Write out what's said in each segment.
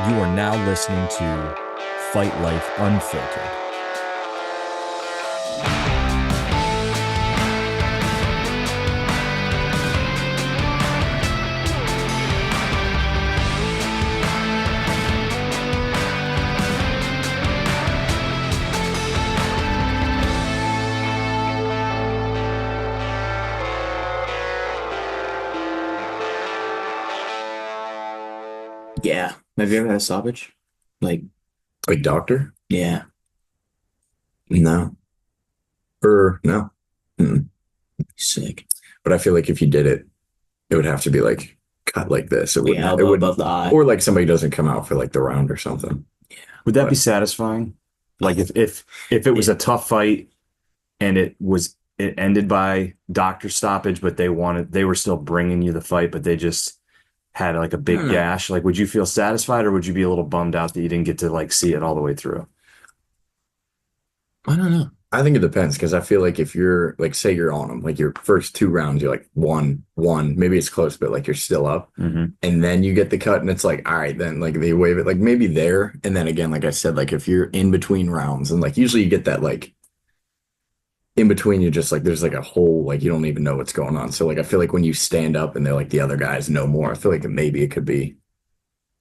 You are now listening to Fight Life Unfiltered. Yeah. Have you ever had a stoppage? Like, Like doctor? yeah. No. Or no. Mm. Sick. But I feel like if you did it, it would have to be like cut like this. It The wouldn't. It elbow above wouldn't. the eye. Or like somebody doesn't come out for like the round or something. Would that be But satisfying? Like if it was Yeah. a tough fight and it ended by doctor stoppage, but they were still bringing you the fight, but they just had like a I don't big know. gash. Like, would you feel satisfied or would you be a little bummed out that you didn't get to like see it all the way through? I don't know. I think it depends because I feel like if you're like, say you're on them, like your first two rounds, you're like one, maybe it's close, but like you're still up, Mm-hmm. and then you get the cut, and it's like, all right, then like they wave it, like maybe there, and then again, like I said, like if you're in between rounds, and like usually you get that like in between, you're just like there's like a whole like you don't even know what's going on. So like I feel like when you stand up and they're like the other guys know more, I feel like maybe it could be,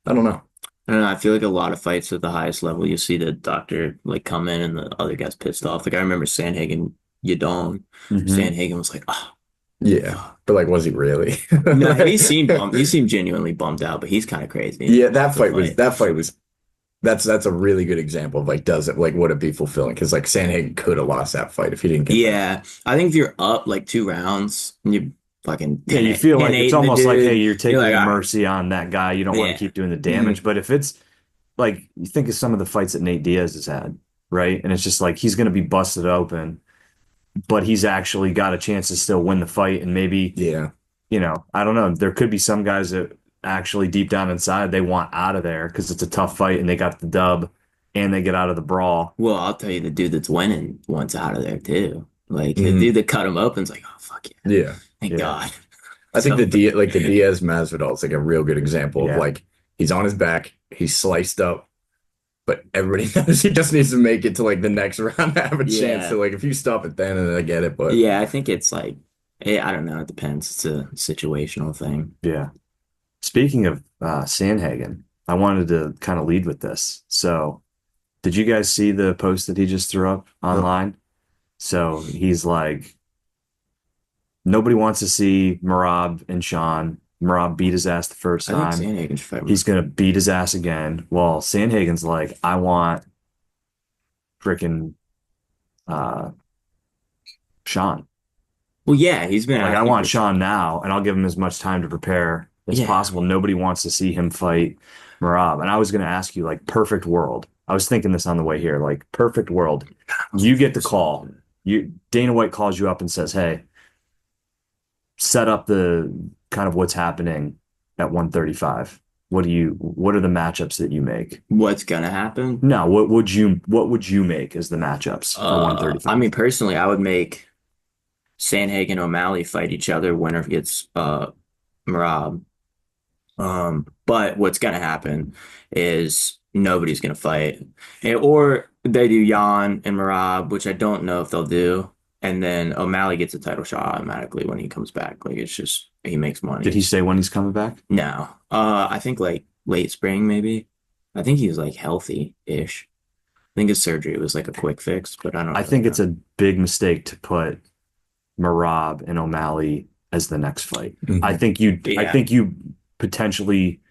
I don't know. I don't know. I feel like a lot of fights at the highest level, you see the doctor like come in and the other guy's pissed off. Like I remember Sandhagen Yadong. Mm-hmm. Sandhagen was like, oh, Yeah, fuck. but like was he really? No, he seemed bummed. He seemed genuinely bummed out, but he's kind of crazy Yeah, off the fight. that fight was that's a really good example of like does it like would it be fulfilling? Because like Sanhagen could have lost that fight if he didn't get that. Yeah. I think if you're up like 2 rounds and you fucking Yeah, you feel like it's 10-8 the almost like, hey, dude, you're you're taking like, a ah, mercy on that guy. You don't want to yeah. keep doing the damage. But if it's like you think of some of the fights that Nate Diaz has had, right? And it's just like he's going to be busted open, but he's actually got a chance to still win the fight. And maybe, Yeah. I don't know. There could be some guys that actually deep down inside they want out of there because it's a tough fight and they got the dub and they get out of the brawl. Well, I'll tell you, the dude that's winning wants out of there too. Like the Mhm. dude that cut him open's like, oh fuck yeah, Yeah. thank Yeah. God. I think So, the Diaz Masvidal is like a real good example of Yeah. like he's on his back, he's sliced up, but everybody knows he just needs to make it to like the next round to have a chance. yeah, So like if you stop it then and I get it, but yeah, I think it's like, I don't know, it depends. It's a situational thing. Yeah. Speaking of Sandhagen, I wanted to kind of lead with this. So, did you guys see the post that he just threw up online? So he's like, nobody wants to see Marab and Sean. Marab beat his ass the first I think time. Sandhagen should fight. He's gonna beat his ass again. Well, Sandhagen's like, I want freaking uh, Sean. Well, yeah, he's been Like, I asking want for. Sean now, and I'll give him as much time to prepare as Yeah, possible. Nobody wants to see him fight Marab. And I was going to ask you, like, perfect world. I was thinking this on the way here, like, perfect world. You get the call. Dana White calls you up and says, "Hey, set up the kind of what's happening at 135. What are the matchups that you make?" What's gonna happen? No, what would you make as the matchups for I 135? mean, personally, I would make Sandhagen and O'Malley fight each other. Winner gets Marab. But what's gonna happen is nobody's gonna fight, or they do Jan and Marab, which I don't know if they'll do, and then O'Malley gets a title shot automatically when he comes back. Like it's just he makes Did he money. say when he's coming back? No, I think like late spring maybe. I think he's like healthy-ish. I think his surgery was like a quick fix, but I don't I really think it's know. a big mistake to put Marab and O'Malley as the next fight. I Mhm. think you I Yeah, think you potentially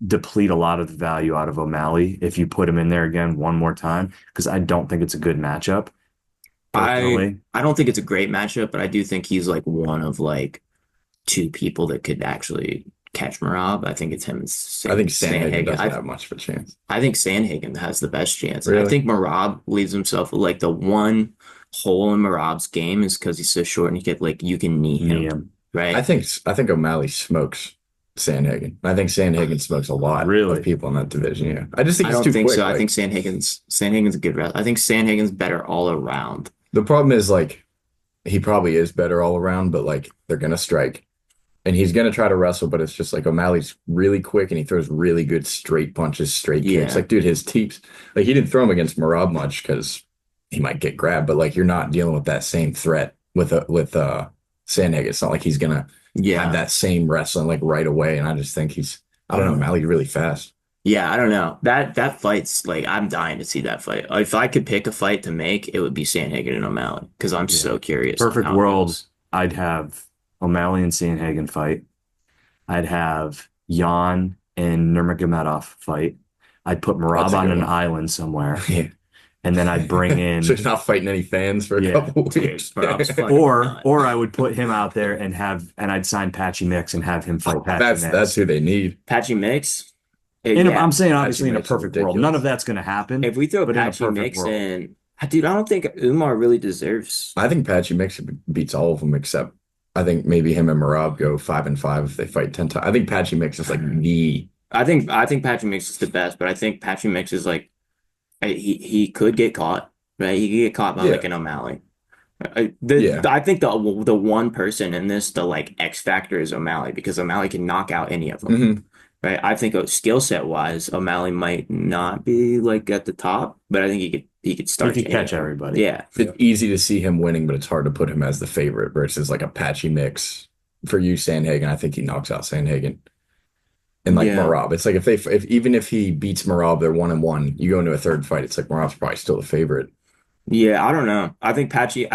deplete a lot of the value out of O'Malley if you put him in there again one more time because I don't think it's a good matchup I personally. I don't think it's a great matchup, but I do think he's like one of like two people that could actually catch Marab. I think it's him and I think Sanhagen Sandhagen. doesn't have much of a chance. I think Sandhagen has the best chance. And I Really? think Marab leaves himself with like the one hole in Marab's game is because he's so short and you can knee him, Liam. right? I think O'Malley smokes Sanhagen. I think Sanhagen smokes a lot of Really? people in that division. Yeah, I just think I he's don't too think quick. so. I Like think Sandhagen's a good wrestler. I think Sandhagen's better all around. the problem is like he probably is better all around, but like they're gonna strike. And he's gonna try to wrestle, but it's just like O'Malley's really quick and he throws really good straight punches, straight kicks. Yeah. Like, dude, his teeps, like he didn't throw him against Marab much because he might get grabbed, but like you're not dealing with that same threat with Sandhagen. It's not like he's gonna have that same wrestling like right away. And I just think I don't know, O'Malley's really fast. Yeah, I don't know. That fight's like I'm dying to see that fight. If I could pick a fight to make, it would be Sandhagen and O'Malley because I'm so curious. on Perfect how it world, goes. I'd have O'Malley and Sandhagen fight. I'd have Jan and Nurmagomedov fight. I'd put That's Marab a on good an one. island somewhere, Yeah. and then I'd bring in So he's not fighting any fans for a Yeah. couple Dude, weeks. Marab's fucking or nuts. I would put him out there and I'd sign Patchy Mix and have him fight Patchy Mix. That's who they need. Patchy Mix. I'm saying obviously in a Mix is perfect world, ridiculous. none of that's going to happen. If we throw But in a Patchy perfect Mix world. in, dude, I don't think Umar really deserves. I think Patchy Mix beats all of them except I think maybe him and Marab go 5-5 if they fight 10 times. I think Patchy Mix is like the I think Patchy Mix is the best, but I think Patchy Mix is like he could get caught, right? He could get caught by like an O'Malley. I think the one person in this, the like X factor is O'Malley because O'Malley can knock out any of them. Mhm. Right. I think skill set wise, O'Malley might not be like at the top, but I think he could start. He could catch everybody. Yeah. It's easy to see him winning, but it's hard to put him as the favorite versus like a Patchy Mix. For you, Sandhagen, I think he knocks out Sandhagen. And like Marab, it's like if even if he beats Marab, they're 1-1. You go into a third fight, it's like Marab's probably still the favorite. Yeah, I don't know. I think Patchy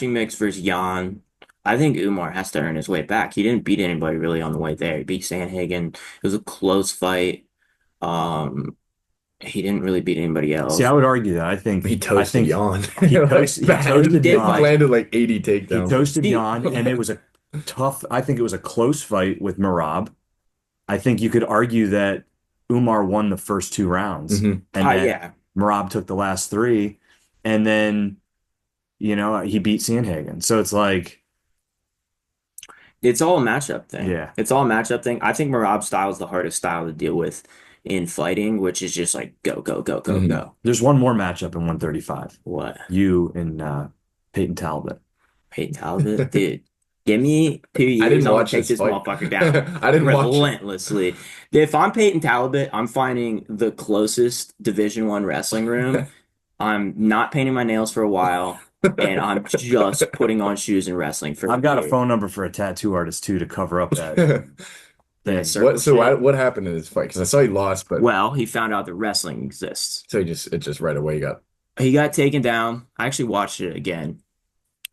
Mix versus Jan. I think Umar has to earn his way back. He didn't beat anybody really on the way there. He beat Sandhagen. It was a close fight. He didn't really beat anybody else. See, I would argue that. I think He toasted Jan. He toasted Jan. Landed like 80 takedowns. He toasted Jan, and it was a tough. I think it was a close fight with Marab. I think you could argue that Umar won the first 2 rounds, Mhm. and then Marab took the last 3, and then he beat Sandhagen. So it's like it's all a matchup thing. Yeah. It's all a matchup thing. I think Marab's style is the hardest style to deal with in fighting, which is just like go, go, go, go, go. There's one more matchup in 135. What? You and Peyton Talbot. Peyton Talbot? Dude, give me 2 years. I didn't I'll watch take this fight. motherfucker down I didn't watch relentlessly. If I'm Peyton Talbot, I'm finding the closest Division I wrestling room. I'm not painting my nails for a while, and I'm just putting on shoes and wrestling for. I've got a phone number for a tattoo artist too to cover up that thing. What happened in this fight? Because I saw he lost, but Well, he found out that wrestling exists. so it just right away He got taken down. I actually watched it again.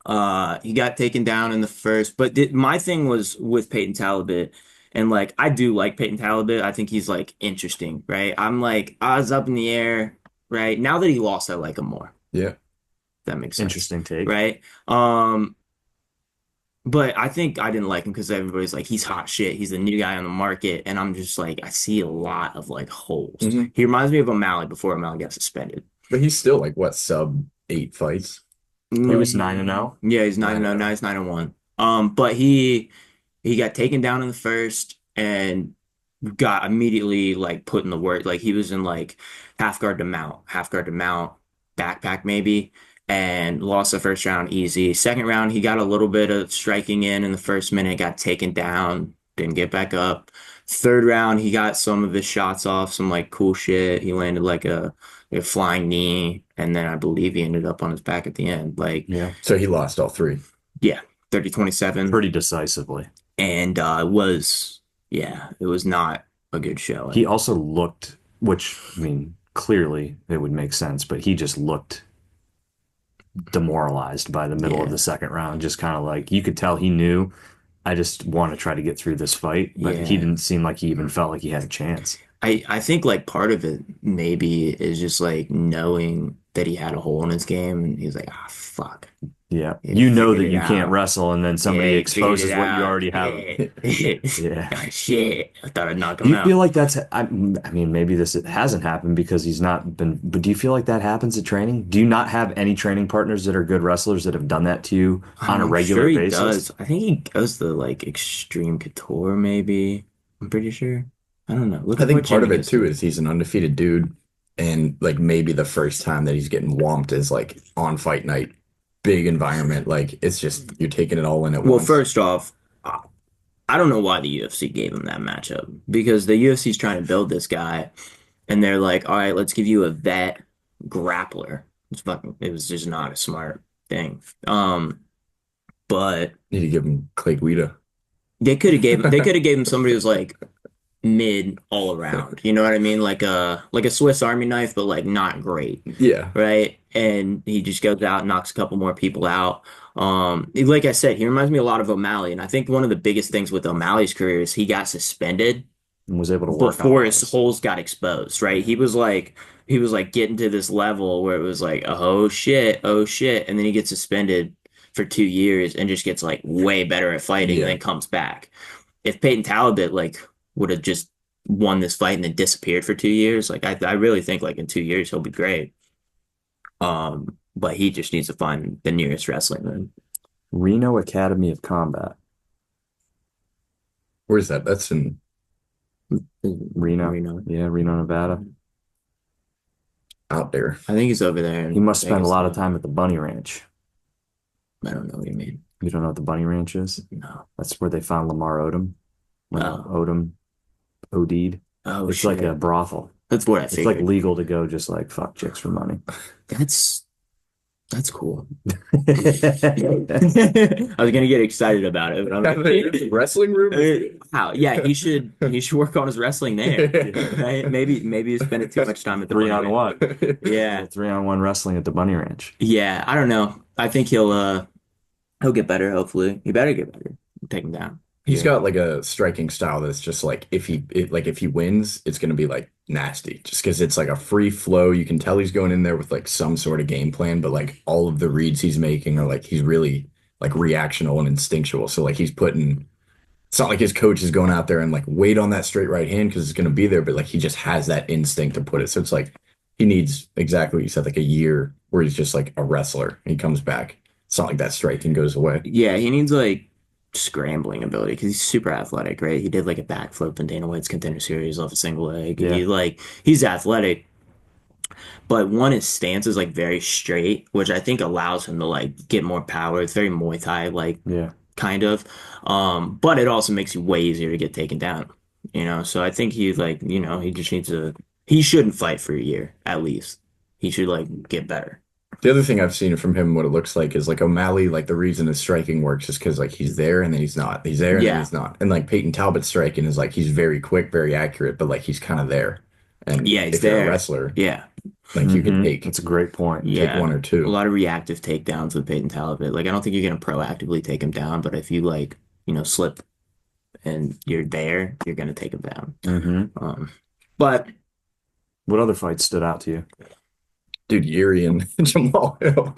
He got taken down in the first, but my thing was with Peyton Talbot, and like I do like Peyton Talbot. I think he's like interesting, right? I'm like I was up in the air, right? Now that he lost, I like him more. Yeah. That makes sense. Interesting take. Right? But I think I didn't like him because everybody's like, he's hot shit. He's the new guy on the market. And I'm just like, I see a lot of like holes. Mhm. He reminds me of O'Malley before O'Malley got suspended. But he's still like what, sub 8 fights? He was 9-0. Yeah, he's 9-0. Now he's 9-1. But he got taken down in the first and got immediately like put in the work. Like he was in like half guard to mount, backpack maybe, and lost the first round easy. Second round, he got a little bit of striking in the first minute, got taken down, didn't get back up. Third round, he got some of his shots off, some like cool shit. He landed like a flying knee, and then I believe he ended up on his back at the end. Like, Yeah. So he lost all 3. 30-27. Pretty decisively. And it was not a good show. He also looked, which I mean, clearly it would make sense, but he just looked demoralized by the middle of the second round. Just kind of like you could tell he knew, I just want to try to get through this fight, but he didn't seem like he even felt like he had a chance. I think like part of it maybe is just like knowing that he had a hole in his game, and he's like, fuck. Yeah. He You know figured that it you can't out. wrestle, and then somebody he exposes figured it what you out. already have. Yeah. Yeah. Shit. I thought I'd knock Do him you out. feel like I mean, maybe this hasn't happened because he's not been, but do you feel like that happens at training? Do you not have any training partners that are good wrestlers that have done that to you on a I'm regular sure he basis? does. I think he goes the like extreme couture, maybe. I'm pretty sure. I don't know. Look I at think what part of Jimmy it too is he's an undefeated dude, and like maybe the first time that he's getting whomped is like on fight night, big environment. Like it's just you're taking it all in at Well, once. first off, I don't know why the UFC gave him that matchup because the UFC is trying to build this guy, and they're like, all right, let's give you a vet grappler. It was just not a smart thing. But Need to give him Clay Guida. they could have gave him somebody who's like mid all around. You know what I mean? Like a Swiss Army knife, but like not great, Yeah. right? And he just goes out and knocks a couple more people out. Like I said, he reminds me a lot of O'Malley, and I think one of the biggest things with O'Malley's career is he got suspended And was able to work on before his those. holes got exposed, right? He was like getting to this level where it was like, oh shit, and then he gets suspended for 2 years and just gets like way better at fighting and Yeah. then comes back. If Peyton Talbot like would have just won this fight and then disappeared for 2 years, like I really think like in 2 years he'll be great. But he just needs to find the nearest wrestling room. Reno Academy of Combat. Where's that? That's in Reno. Reno. Yeah, Reno, Nevada. out there. I think he's over there. in He must spend a Vegas lot of now. time at the Bunny Ranch. I don't know what you mean. You don't know what the Bunny Ranch is? No. That's where they found Lamar Odom. When Oh. Odom OD'd. Oh It's shit. like a brothel. That's what I It's like figured. legal to go just like fuck chicks for money. That's cool. I was gonna get excited about it, but I'm like, Wrestling room? wow, yeah, he should work on his wrestling there. Right? Maybe he's spending too much time at the Three Bunny on Ranch. one. Yeah, 3-on-1 wrestling at the Bunny Ranch. yeah. I don't know. I think he'll get better. Hopefully, he better get better. Take him down. He's Yeah. got like a striking style that's just like if he wins, it's gonna be like nasty. Just because it's like a free flow. You can tell he's going in there with like some sort of game plan, but like all of the reads he's making are like he's really like reactional and instinctual. So like he's putting it's not like his coach is going out there and like wait on that straight right hand because it's gonna be there, but like he just has that instinct to put it. So it's like he needs exactly what you said, like a year where he's just like a wrestler and he comes back. It's not like that striking goes away. Yeah, he needs like scrambling ability because he's super athletic, right? He did like a backflip in Dana White's Contender Series off a single leg. Yeah. He's athletic, but one, his stance is like very straight, which I think allows him to like get more power. It's very Muay Thai like Yeah. kind of. But it also makes you way easier to get taken down. So I think he like, he just needs to he shouldn't fight for a year at least. He should like get better. The other thing I've seen from him, what it looks like is like O'Malley, like the reason his striking works is because like he's there and then he's not. He's there and then Yeah. he's not. And like Peyton Talbot's striking is like he's very quick, very accurate, but like he's kind of there. And Yeah, he's if you're there. a wrestler, Yeah. like you can Mhm. take That's a great point. Yeah. one or A two. lot of reactive takedowns with Peyton Talbot. Like I don't think you're gonna proactively take him down, but if you like, slip and you're there, you're gonna take him down. But What other fights stood out to you? Dude, Yuri and Jamal Hill.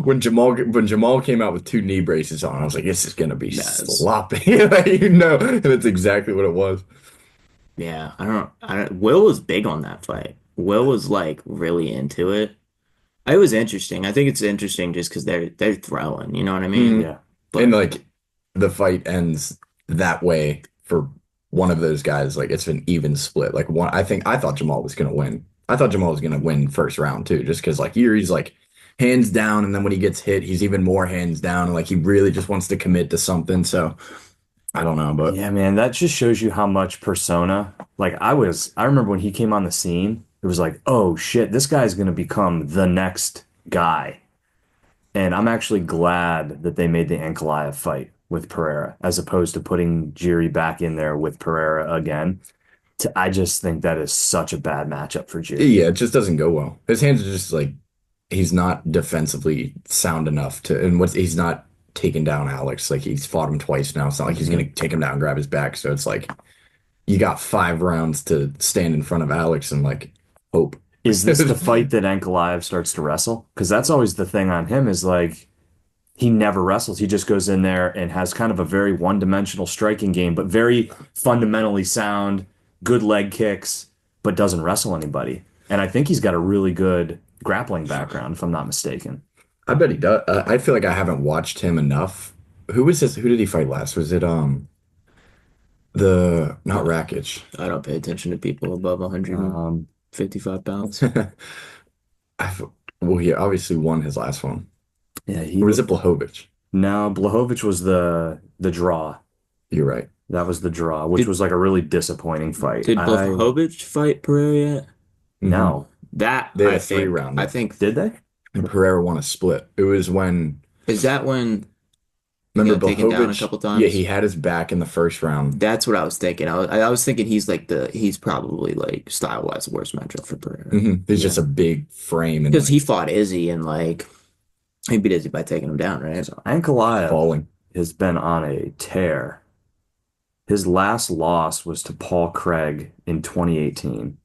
When Jamal came out with two knee braces on, I was like, this is gonna be Yes. sloppy. And that's exactly what it was. yeah, I don't. Will was big on that fight. Will was like really into it. It was interesting. I think it's interesting just because they're throwing. You know what I mean? Mhm. Yeah. But And like the fight ends that way for one of those guys. Like it's an even split. Like I thought Jamal was gonna win. I thought Jamal was gonna win first round too, just because like Yuri's like hands down, and then when he gets hit, he's even more hands down. And like he really just wants to commit to something. So I don't know, but Yeah, man, that just shows you how much persona. Like I remember when he came on the scene, it was like, oh shit, this guy's gonna become the next guy. And I'm actually glad that they made the Ankalaev fight with Pereira as opposed to putting Jiri back in there with Pereira again. I just think that is such a bad matchup for Jiri. yeah, it just doesn't go well. His hands are just like he's not defensively sound enough to, and he's not taking down Alex. Like he's fought him twice now. It's not like he's gonna take him down and grab his back. So it's like you got 5 rounds to stand in front of Alex and like hope. Is this the fight that Ankalaev starts to wrestle? Because that's always the thing on him is like he never wrestles. He just goes in there and has kind of a very one-dimensional striking game, but very fundamentally sound, good leg kicks, but doesn't wrestle anybody. And I think he's got a really good grappling background, if I'm not mistaken. I bet he does. I feel like I haven't watched him enough. Who was this? Who did he fight last? Was it the not Rakic? I don't pay attention to people above 155 pounds. Well, he obviously won his last one. Yeah, he Or was it Blachowicz? No, Blachowicz was the draw. You're right. That was the draw, which Did was like a really disappointing fight. did Blachowicz fight Pereira yet? Mhm. No. That They had a three I rounder, think Did they? and Pereira won a split. It was when is that when he remember got taken down a Blachowicz? couple Yeah, he times? had his back in the first round. That's what I was thinking. I was thinking he's probably like style wise the worst matchup for Pereira. He's Yeah. just a big frame and Because he like fought Izzy and like he beat Izzy by taking him down, right? So Ankalaev falling. has been on a tear. His last loss was to Paul Craig in 2018.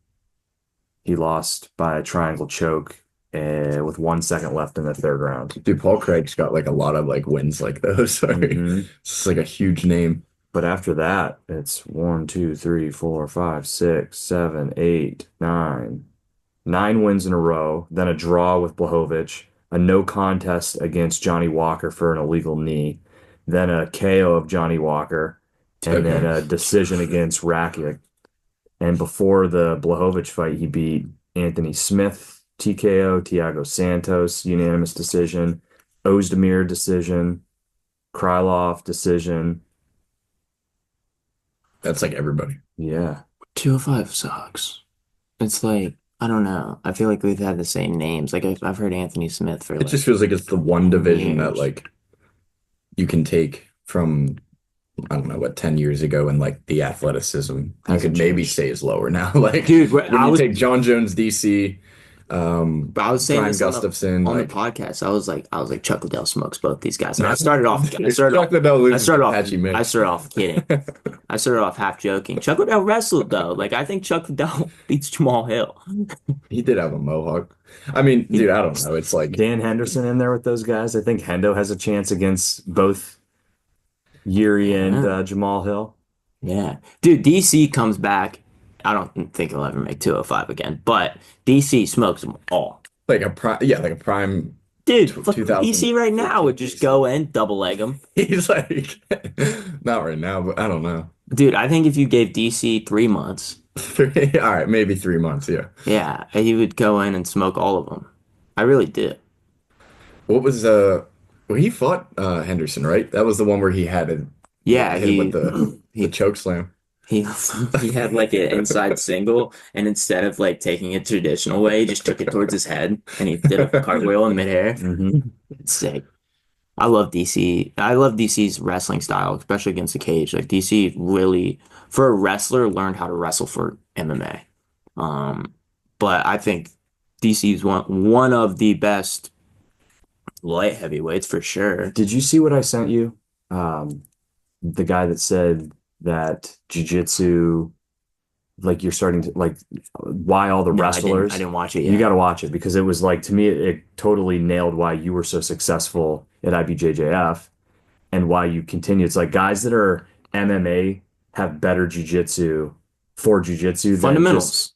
He lost by a triangle choke with 1 second left in the third round. Dude, Paul Craig's got like a lot of like wins like those. Sorry. Mhm. It's just like a huge name. But after that, it's 1, 2, 3, 4, 5, 6, 7, 8, 9. 9 wins in a row, then a draw with Blachowicz, a no contest against Johnny Walker for an illegal knee, then a KO of Johnny Walker, and then Okay. a decision against Rakic. And before the Blachowicz fight, he beat Anthony Smith, TKO, Thiago Santos, unanimous decision, Ozdemir decision, Krylov decision. That's like everybody. Yeah. 205 sucks. It's like I don't know. I feel like we've had the same names. Like I've heard Anthony Smith for It like just feels like it's the one division that years. like you can take from I don't know what 10 years ago and like the athleticism you Hasn't could maybe changed. say is lower now. Like Dude, when you take John Jones, DC, I was saying Brian this Gustafson, on the like podcast. I was like Chuck Liddell smokes both these guys. And I Chuck Liddell loses to Patchy I Mix. started off kidding. I started off half joking. Chuck Liddell wrestled though. Like I think Chuck Liddell beats Jamal Hill. He did have a mohawk. I mean, dude, I don't know. It's like Dan Henderson in there with those guys. I think Hendo has a chance against both Yuri and Yeah. Jamal Hill. Yeah. Dude, DC comes back. I don't think he'll ever make 205 again, but DC smokes them all. like a prime, yeah, like a prime Dude, tw- fucking DC right now would just 2014 go in, double leg him. He's like, not right now, but I don't know. Dude, I think if you gave DC 3 months, All right, maybe 3 months. Yeah. yeah, he would go in and smoke all of them. I really did. What was well, he fought Henderson, right? That was the one where he had it Yeah, hit him with the he choke slam. he he had like an inside single, and instead of like taking it traditional way, he just took it towards his head, and he did a cartwheel in midair. Mm-hmm. It's sick. I love DC. I love DC's wrestling style, especially against the cage. Like DC really, for a wrestler, learned how to wrestle for MMA. But I think DC's one of the best light heavyweights for sure. Did you see what I sent you? The guy that said that jiu-jitsu, like you're starting to like why all the No, wrestlers. I didn't watch it You yet. got to watch it because it was like to me it totally nailed why you were so successful at IBJJF and why you continue. It's like guys that are MMA have better jiu-jitsu for jiu-jitsu than Fundamentals.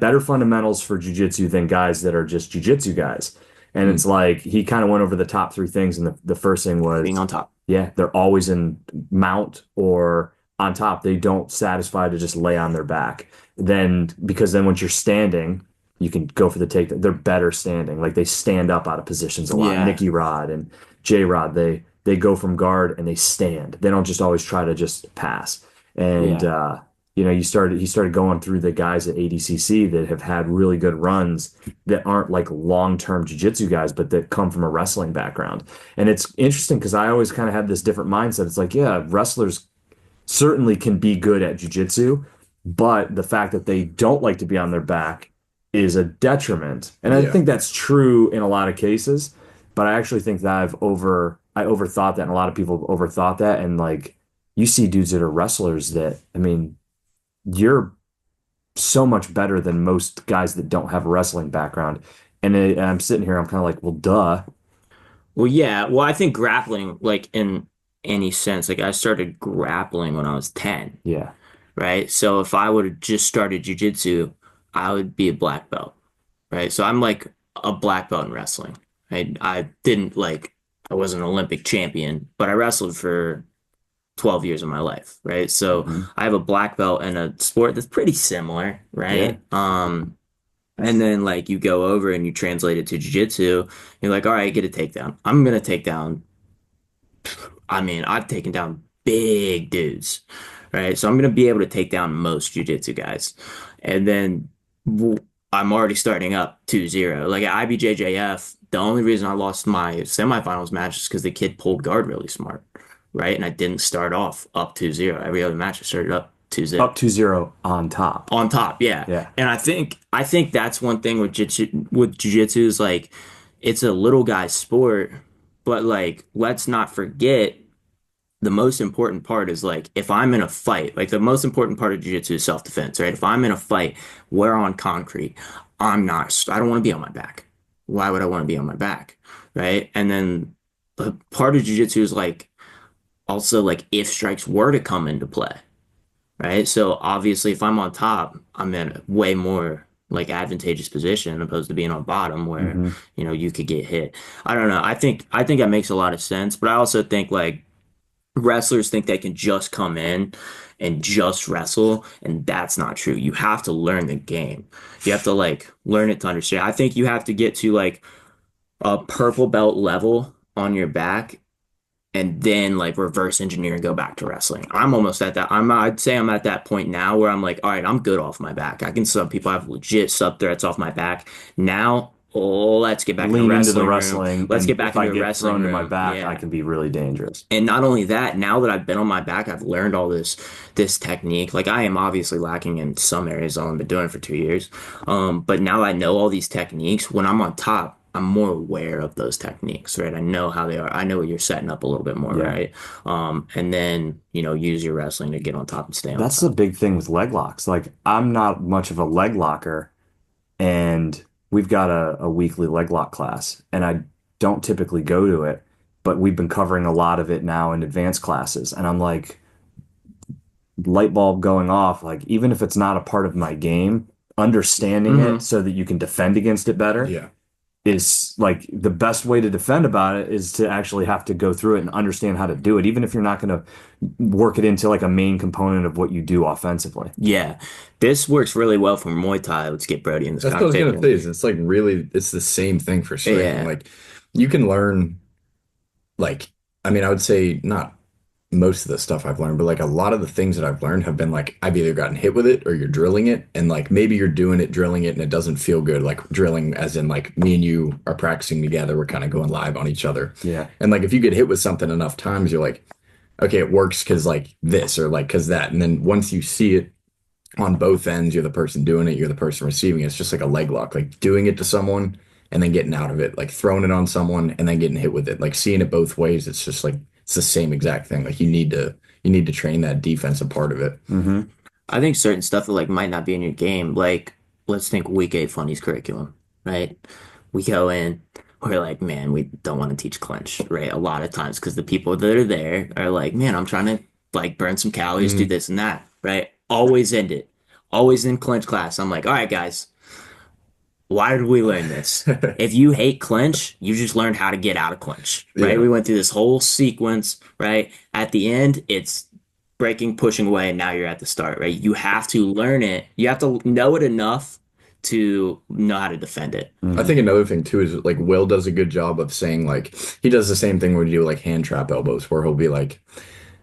better fundamentals for jiu-jitsu than guys that are just jiu-jitsu guys. And Hmm. it's like he kind of went over the top three things, and the first thing was Being on top. yeah, they're always in mount or on top. They don't satisfy to just lay on their back. Then because then once you're standing, you can go for the take. They're better standing. Like they stand up out of positions a lot. Yeah. Nicky Rod and J Rod, they go from guard and they stand. They don't just always try to just pass. And he started going through the guys at ADCC that have had really good runs that aren't like long-term jiu-jitsu guys, but that come from a wrestling background. And it's interesting because I always kind of had this different mindset. It's like, yeah, wrestlers certainly can be good at jiu-jitsu, but the fact that they don't like to be on their back is a detriment. And I Yeah. think that's true in a lot of cases, but I actually think that I overthought that, and a lot of people have overthought that. And like you see dudes that are wrestlers that, I mean, you're so much better than most guys that don't have a wrestling background. And I'm sitting here, I'm kind of like, well, duh. Well, yeah. Well, I think grappling, like in any sense, like I started grappling when I was 10, Yeah. right? So if I would have just started jujitsu, I would be a black belt, right? So I'm like a black belt in wrestling. I didn't like, I wasn't an Olympic champion, but I wrestled for 12 years of my life, right? So Mhm. I have a black belt in a sport that's pretty similar, right? And then like you go over and you translate it to jiu-jitsu, you're like, all right, get a takedown. I'm gonna take down. I mean, I've taken down big dudes, right? So I'm going to be able to take down most jiu-jitsu guys. And then I'm already starting up 2-0. Like at IBJJF, the only reason I lost my semifinals match is because the kid pulled guard really smart, right? And I didn't start off up 2-0. Every other match I started up 2-0. Up 2-0 on top. On top, yeah. Yeah. And I think that's one thing with jiu-jitsu is like it's a little guy sport, but like let's not forget the most important part is like if I'm in a fight, like the most important part of jiu-jitsu is self-defense, right? If I'm in a fight, we're on concrete. I don't want to be on my back. Why would I want to be on my back? Right? And then the part of jiu-jitsu is like also like if strikes were to come into play, right? So obviously if I'm on top, I'm in a way more like advantageous position opposed to being on bottom where, Mm-hmm. you could get hit. I don't know. I think that makes a lot of sense, but I also think like wrestlers think they can just come in and just wrestle, and that's not true. You have to learn the game. You have to like learn it to understand. I think you have to get to like a purple belt level on your back and then like reverse engineer and go back to wrestling. I'm almost at that. I'd say I'm at that point now where I'm like, all right, I'm good off my back. I can sub people. I have legit sub threats off my back. Now, let's get back Lean into the room. wrestling. Let's and get back if I into get wrestling thrown to my room. back, Yeah. I can be really dangerous. And not only that, now that I've been on my back, I've learned all this technique. Like I am obviously lacking in some areas. I've only been doing it for 2 years. But now I know all these techniques. When I'm on top, I'm more aware of those techniques, right? I know how they are. I know what you're setting up a little bit more, Yeah. right? And then, use your wrestling to get on top and stay on That's top. the big thing with leg locks. Like I'm not much of a leg locker, and we've got a weekly leg lock class, and I don't typically go to it, but we've been covering a lot of it now in advanced classes, and I'm like, light bulb going off. Like even if it's not a part of my game, understanding Mhm. it so that you can defend against it better Yeah. is like the best way to defend about it is to actually have to go through it and understand how to do it, even if you're not going to work it into like a main component of what you do offensively. Yeah. This works really well for Muay Thai. Let's get Brody in this That's what I was gonna conversation. say. Is it's like really, it's the same thing for striking. Yeah. Like you can learn, like, I mean, I would say not most of the stuff I've learned, but like a lot of the things that I've learned have been like I've either gotten hit with it or you're drilling it, and like maybe you're doing it, drilling it, and it doesn't feel good. Like drilling, as in like me and you are practicing together, we're kind of going live on each other. Yeah. And like if you get hit with something enough times, you're like, okay, it works because like this or like because that. And then once you see it on both ends, you're the person doing it, you're the person receiving it. It's just like a leg lock, like doing it to someone and then getting out of it, like throwing it on someone and then getting hit with it, like seeing it both ways. It's just like it's the same exact thing. Like you need to train that defensive part of it. Mm-hmm. I think certain stuff that like might not be in your game. Like, let's think week 8 funnies curriculum, right? We go in, we're like, man, we don't want to teach clinch, right? A lot of times because the people that are there are like, man, I'm trying to like burn some calories, do this and that, right? Always end it. Always in clinch class. I'm like, all right, guys, why did we learn this? If you hate clinch, you just learned how to get out of clinch, right? Yeah. We went through this whole sequence, right? At the end, it's breaking, pushing away, and now you're at the start, right? You have to learn it. You have to know it enough to know how to defend it. I think another thing too is like Will does a good job of saying like he does the same thing when you do like hand trap elbows where he'll be like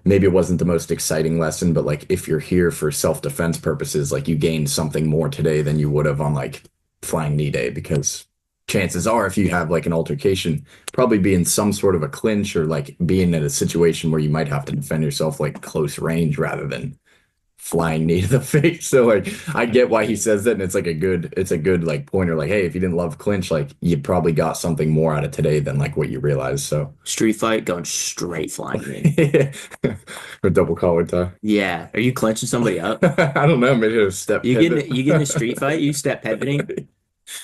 maybe it wasn't the most exciting lesson, but like if you're here for self-defense purposes, like you gained something more today than you would have on like flying knee day, because chances are if you have like an altercation, probably be in some sort of a clinch or like being in a situation where you might have to defend yourself like close range rather than flying knee to the face. So like I get why he says that, and it's a good like pointer, like, hey, if you didn't love clinch, like you probably got something more out of today than like what you realized. So Street fight going straight flying knee. or double collar tie. Yeah. Are you clenching somebody up? I don't know, maybe a step You pivot. get in a street fight, you step pivoting.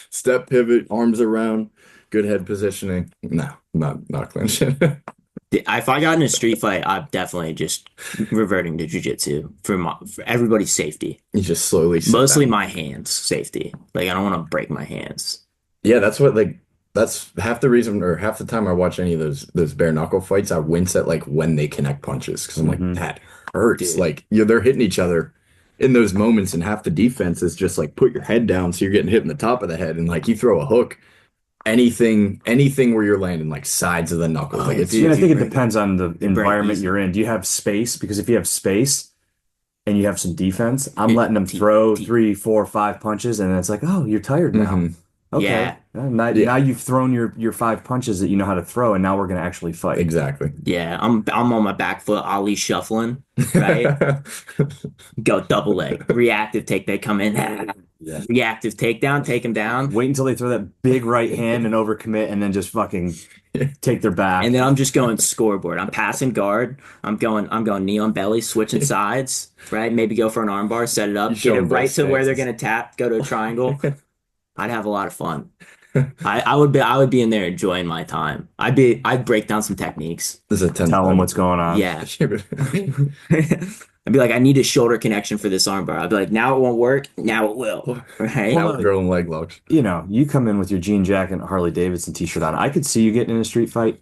Step pivot, arms around, good head positioning. No, not clinching. If I got in a street fight, I'm definitely just reverting to jujitsu for everybody's safety. You just slowly sit Mostly back. my hands safety. Like I don't want to break my hands. Yeah, that's half the reason, or half the time I watch any of those bare knuckle fights, I wince at like when they connect punches because I'm like, that hurts. Dude. Like they're hitting each other in those moments, and half the defense is just like put your head down so you're getting hit in the top of the head, and like you throw a hook, anything where you're landing like sides of the knuckles. Like it's I mean, I think it break- depends on the environment easy. you're in. Do you have space? Because if you have space and you have some defense, I'm It- letting them deep- throw deep. 3, 4, 5 punches, and it's like, oh, you're tired now. Mhm. Okay. Yeah. Now Yeah. you've thrown your 5 punches that you know how to throw, and now we're gonna actually fight. Exactly. Yeah, I'm on my back foot, Ali shuffling, right? Go double leg, reactive take. They come in, Yeah. reactive takedown, take him down, Wait until they throw that big right hand and overcommit, and then just fucking take their back. and then I'm just going scoreboard. I'm passing guard. I'm going knee on belly, switching sides, right? Maybe go for an armbar, set it up, You get show it them right both to where they're stances. gonna tap, go to a triangle. I'd have a lot of fun. I would be in there enjoying my time. I'd break down some techniques. There's a 10 Tell them what's going on. Yeah. I'd be like, I need a shoulder connection for this armbar. I'd be like, now it won't work. Now it will. Right? Now we're throwing leg locks. You know, you come in with your jean jacket and Harley Davidson t-shirt on. I could see you getting in a street fight.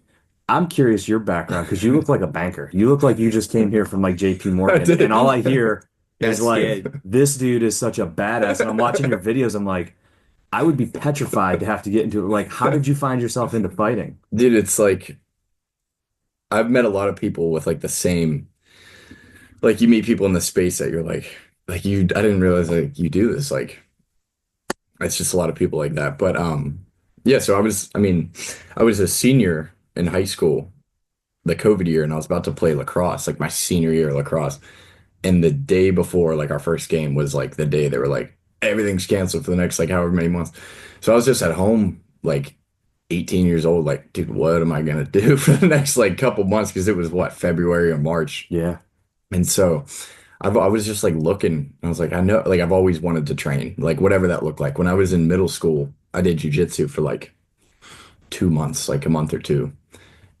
I'm curious your background because you look like a banker. You look like you just came here from like JP I Morgan. did. And all I hear That's is like, good. this dude is such a badass. And I'm watching your videos. I'm like, I would be petrified to have to get into it. Like, how did you find yourself into fighting? Dude, it's like I've met a lot of people with like the same, like you meet people in the space that you're like you, I didn't realize like you do this. Like it's just a lot of people like that. But yeah, so I was a senior in high school the COVID year and I was about to play lacrosse, like my senior year of lacrosse. And the day before like our first game was like the day they were like everything's canceled for the next like however many months. So I was just at home like 18 years old, like, dude, what am I gonna do for the next like couple months? Because it was what, February or March. Yeah. And so I was just like looking, I was like, I know, like I've always wanted to train, like whatever that looked like. When I was in middle school, I did jujitsu for like 2 months, like a month or two.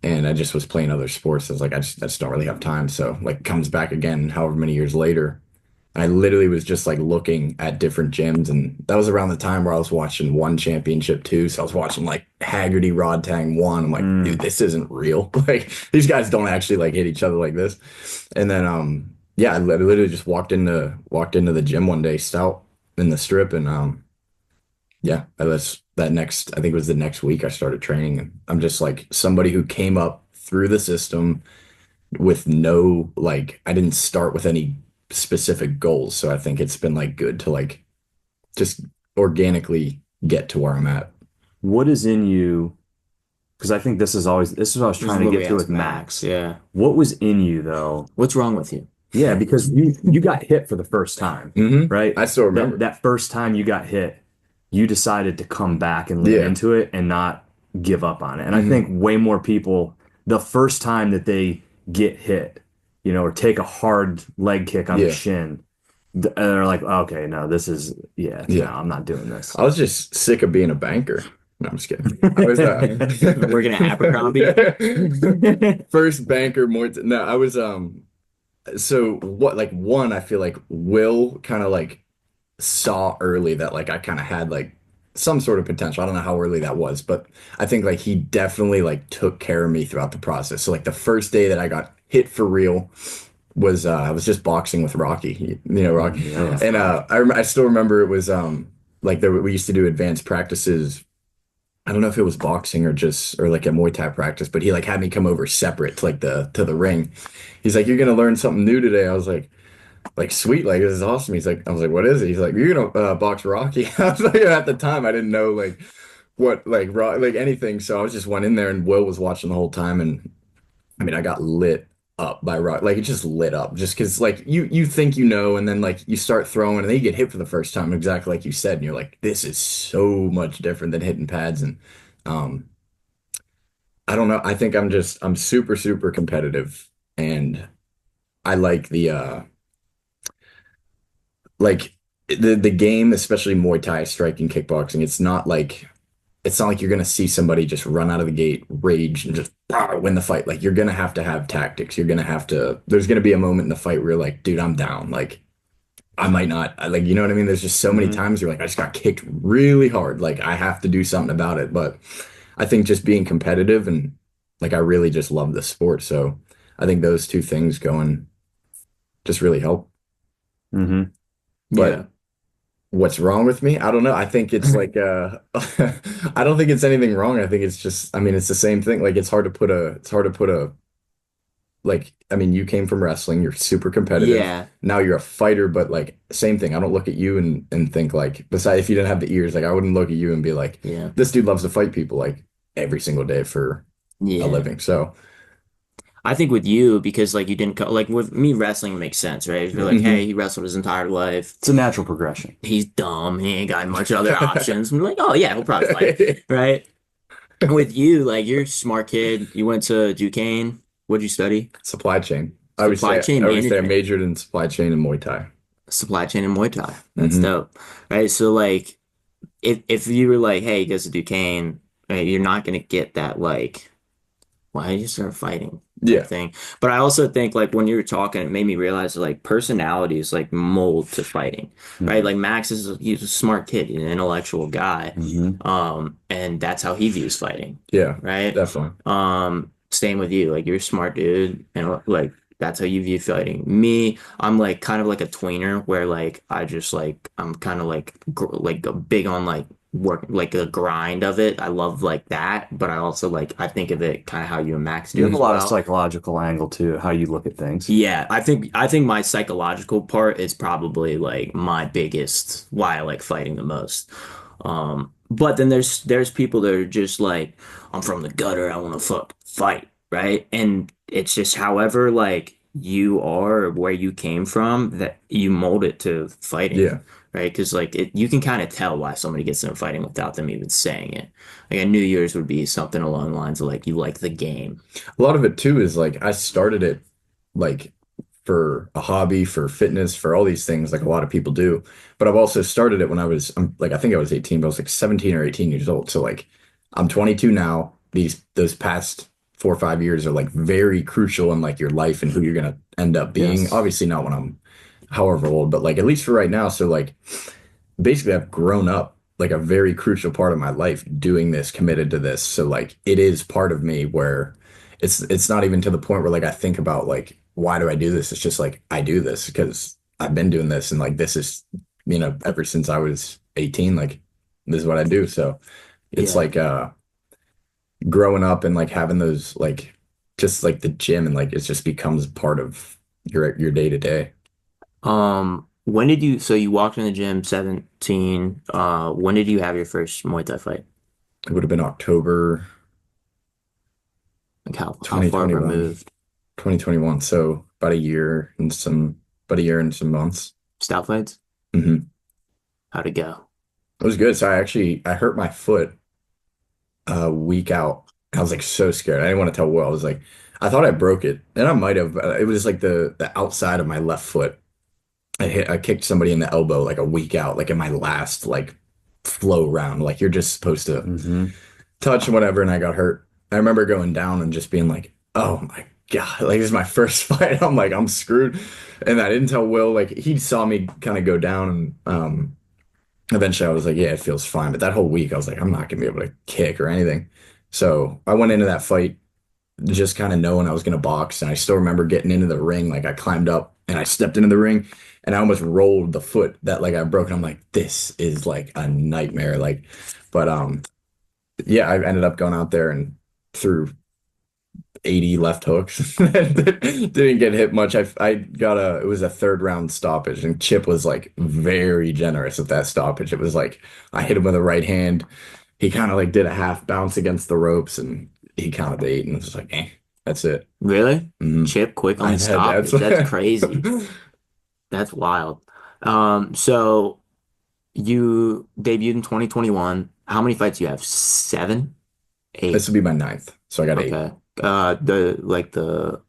And I just was playing other sports. I was like, I just don't really have time. So like comes back again, however many years later. I literally was just like looking at different gyms, and that was around the time where I was watching One Championship 2. So I was watching like Haggerty, Rodtang 1. I'm like, dude, this isn't real. Like these guys don't actually like hit each other like this. And then yeah, I literally just walked into the gym one day, Stout in the strip, and yeah, I think it was the next week I started training, and I'm just like somebody who came up through the system with no like I didn't start with any specific goals. So I think it's been like good to like just organically get to where I'm at. What is in you? Because I think this is what I was This trying is to what get we to asked with Max. Yeah. What was in you though? What's wrong with you? Yeah, because you got hit for the first time, right? I still remember. That first time you got hit, you decided to come back and lean Yeah. into it and not give up on it. And I think way more people, the first time that they get hit, you know, or take a hard leg kick on the Yeah. shin, they're like, okay, no, this is, no, I'm not doing this. I was just sick of being a banker. No, I'm just kidding. I was Working at Abercrombie. first banker more. No, I was so what like one, I feel like Will kind of like saw early that like I kind of had like some sort of potential. I don't know how early that was, but I think like he definitely like took care of me throughout the process. So like the first day that I got hit for real was I was just boxing with Rocky, you know, Rocky. Yeah. And I still remember it was like we used to do advanced practices. I don't know if it was boxing or like a Muay Thai practice, but he like had me come over separate to like to the ring. He's like, "You're gonna learn something new today." I was like sweet, like this is awesome. I was like, "What is it?" He's like, "You're gonna box Rocky." I was like, at the time I didn't know like what like like anything, so I was just went in there and Will was watching the whole time, and I mean I got lit up by Rock, like it just lit up just because like you think you know, and then like you start throwing and then you get hit for the first time exactly like you said, and you're like, this is so much different than hitting pads. And um I don't know, I think I'm super competitive, and I like the like the game, especially Muay Thai, striking, kickboxing. It's not like you're gonna see somebody just run out of the gate, rage, and just win the fight. Like you're gonna have to have tactics. You're gonna have to. There's gonna be a moment in the fight where you're like, dude, I'm down. Like I might not. Like you know what I mean? There's just so many times you're like, I just got kicked really hard. Like I have to do something about it. But I think just being competitive and like I really just love the sport. So I think those two things going just really help. Mm-hmm. But Yeah. What's wrong with me? I don't know. I think it's like I don't think it's anything wrong. I think it's just I mean it's the same thing. Like it's hard to put a like I mean you came from wrestling, you're super competitive. Yeah, Now you're a fighter, but like same thing. I don't look at you and think like besides if you didn't have the ears, like I wouldn't look at you and be like, yeah, this dude loves to fight people like every single day for a yeah. living. So I think with you, because like you didn't co like with me, wrestling makes sense, right? If you're like, hey, mhm. he wrestled his entire life, It's a natural progression. he's dumb, he ain't got much other options. I'm like, oh yeah, he'll probably fight, right? With you, like you're a smart kid. You went to Duquesne. What'd you study? Supply chain. Supply chain I would say I management, majored in supply chain and Muay Thai. supply chain and Muay Thai. That's Hmm. dope, right? So like, if you were like, hey, he goes to Duquesne, right, you're not gonna get that like, why did you start fighting type Yeah. thing. But I also think like when you were talking, it made me realize like personalities like mold to fighting, right? Mhm. Like Max he's a smart kid, he's an intellectual guy, Mhm. and that's how he views fighting, Yeah. right? Definitely. Same with you, like you're a smart dude, and like that's how you view fighting. Me, I'm like kind of like a tweener where like I just like I'm kind of like big on like work like the grind of it. I love like that, but I also like I think of it kind of how you and Max You do have a as lot of well. psychological angle to how you look at things. Yeah, I think my psychological part is probably like my biggest why I like fighting the most. But then there's people that are just like, I'm from the gutter, I want to fight, right? And it's just however like you are or where you came from that you mold it to fighting, Yeah. right? Because like you can kind of tell why somebody gets into fighting without them even saying it. Like a New Year's would be something along the lines of like you like the game. A lot of it too is like I started it like for a hobby, for fitness, for all these things, like a lot of people do. But I've also started it when like I think I was 18, but I was like 17 or 18 years old. So like I'm 22 now. Those past 4 or 5 years are like very crucial in like your life and who you're gonna end up being. Yes. Obviously not when I'm however old, but like at least for right now. So like basically I've grown up like a very crucial part of my life doing this, committed to this. So like it is part of me where it's not even to the point where like I think about like why do I do this? It's just like I do this because I've been doing this and like this is ever since I was 18 like this is what I do. So it's Yeah. like growing up and like having those like just like the gym and like it just becomes part of your day to day. When did you, so you walked in the gym 17, when did you have your first Muay Thai fight? It would have been October Like how far 2021. removed? 2021. So about a year and some months. Stout fights? Hmm. How'd it go? It was good. So I hurt my foot a week out. I was like so scared. I didn't want to tell Will. I was like, I thought I broke it, and I might have. But it was like the outside of my left foot. I kicked somebody in the elbow like a week out, like in my last like flow round. Like you're just supposed to Hmm. touch and whatever, and I got hurt. I remember going down and just being like, "Oh my God!" Like this is my first fight. I'm like, I'm screwed. And I didn't tell Will. Like he saw me kind of go down, and eventually I was like, "Yeah, it feels fine." But that whole week, I was like, "I'm not gonna be able to kick or anything." So I went into that fight just kind of knowing I was gonna box, and I still remember getting into the ring. Like I climbed up and I stepped into the ring, and I almost rolled the foot that like I broke. And I'm like, "This is like a nightmare." Like, but yeah, I ended up going out there and threw 80 left hooks. Didn't get hit much. I got it was a third round stoppage, and Chip was like very generous with that stoppage. It was like I hit him with a right hand. He kind of like did a half bounce against the ropes and he counted the eight and was like, that's it. Really? Mhm. Chip quick on I the had that's stoppage. That's crazy. That's wild. So you debuted in 2021. How many fights do you have? Seven? this Eight? would be my ninth. So I got eight. Okay. The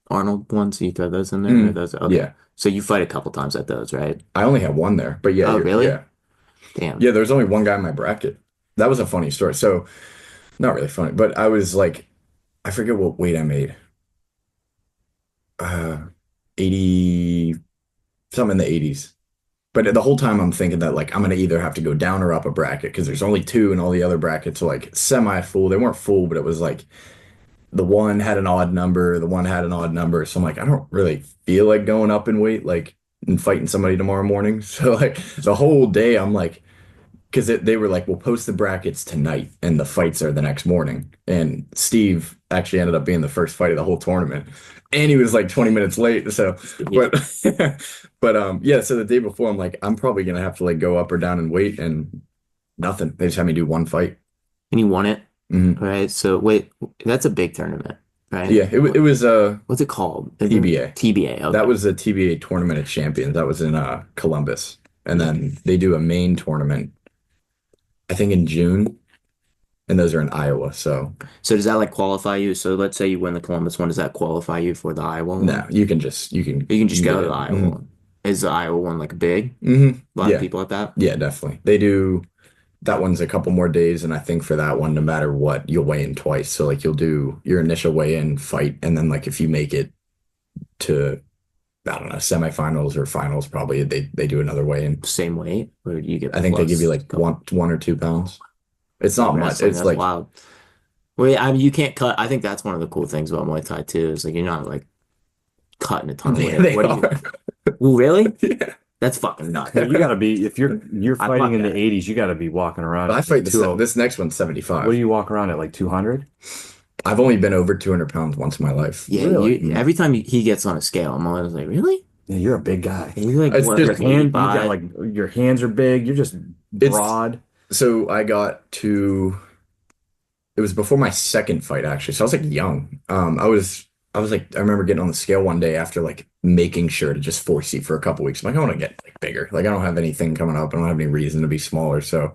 Arnold ones, you throw those in there? Or Mm, those? Okay. yeah. So you fight a couple times at those, right? I only had one there, but yeah, Oh, yeah. really? Damn. Yeah, there's only one guy in my bracket. That was a funny story. So not really funny, but I was like, I forget what weight I made. Uh, 80, something in the 80s. But the whole time I'm thinking that like I'm gonna either have to go down or up a bracket because there's only two and all the other brackets are like semi full. They weren't full, but it was like the one had an odd number, the one had an odd number. So I'm like, I don't really feel like going up in weight. Like and fighting somebody tomorrow morning. So like the whole day I'm like, because they were like, we'll post the brackets tonight and the fights are the next morning. And Steve actually ended up being the first fight of the whole tournament. And he was like 20 minutes late. So, but, yeah, so the day before, I'm like, I'm probably going to have to like go up or down and wait and nothing. They just had me do one fight. And you won it, Mhm. right? So wait, that's a big tournament, right? Yeah, it was What's it called? TBA. TBA. Okay. That was the TBA Tournament of Champions. That was in Columbus. And then they do a main tournament, I think in June, and those are in Iowa. So So does that like qualify you? So let's say you win the Columbus one, does that qualify you for the Iowa one? no, you can just You can just go to the it. Iowa Mhm. one. Is the Iowa one like big? Mhm. A lot Yeah, of people at that? yeah, definitely. They do that one's a couple more days, and I think for that one, no matter what, you'll weigh in twice. So like you'll do your initial weigh-in fight, and then like if you make it to I don't know, semifinals or finals, probably they do another weigh-in. Same weight? Or do you get I think they plus give you like a couple- 1 or 2 pounds. It's not much. wrestling? It's That's like wild. Well, yeah, I mean, you can't cut. I think that's one of the cool things about Muay Thai too, is like you're not like cutting a ton of weight. they What do you? are. Well, really? Yeah. That's fucking nuts. You got to be if you're I fighting in fuck the 80s, you got to be walking around. But I fight at this next one's 75. What do you walk around at like 200? I've only been over 200 pounds once in my life. Yeah, Really? every time he gets on a scale, I'm always like, really? Yeah, you're a big guy. And you're like, It's what, just- like Hand, you got 85? like your hands are big. You're just It's- broad. So I got to it was before my second fight actually. So I was like young. I was like I remember getting on the scale one day after like making sure to just force eat for a couple weeks. I'm like, I want to get like bigger. Like I don't have anything coming up. I don't have any reason to be smaller. So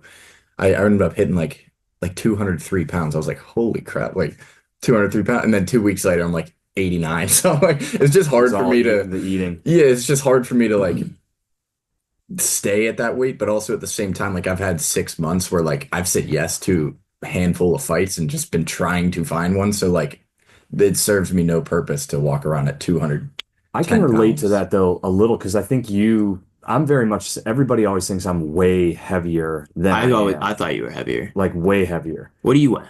I ended up hitting like 203 pounds. I was like, holy crap, like 203 pounds. And then 2 weeks later, I'm like 89. So like it's just hard It's for all me to the eating. yeah, it's just hard for me to like stay at that weight, but also at the same time, like I've had 6 months where like I've said yes to a handful of fights and just been trying to find one. So like it serves me no purpose to walk around at 200. I can 10 relate to pounds. that though a little because I think I'm very much, everybody always thinks I'm way heavier than I am. I thought you were heavier. Like way heavier. What do you weigh?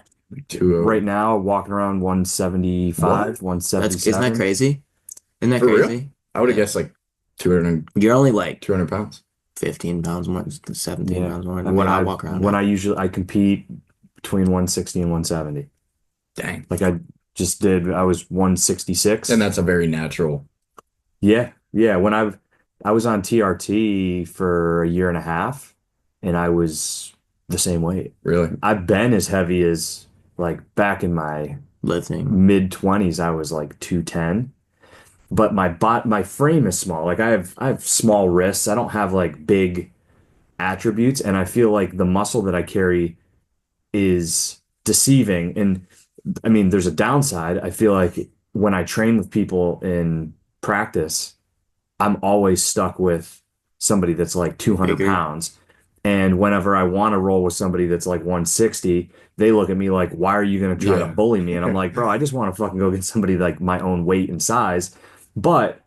2 Right now, walking around 175, What? Isn't 177. that crazy? Isn't that For real? crazy? I would have Yeah. guessed like 200, You're only like 200 pounds. 15 pounds more, 17 Yeah. pounds more I than mean, what I walk around when at. I compete between 160 and 170. Dang. Like I was 166. And that's a very natural. Yeah. Yeah. I was on TRT for a year and a half and I was the same weight. Really. I've been as heavy as like back in my Lifting. mid 20s, I was like 210. But my frame is small. Like I have small wrists. I don't have like big attributes, and I feel like the muscle that I carry is deceiving. And I mean, there's a downside. I feel like when I train with people in practice, I'm always stuck with somebody that's like 200 Bigger. pounds. And whenever I want to roll with somebody that's like 160, they look at me like, why are you going to try to Yeah. bully me? And I'm like, bro, I just want to fucking go get somebody like my own weight and size. But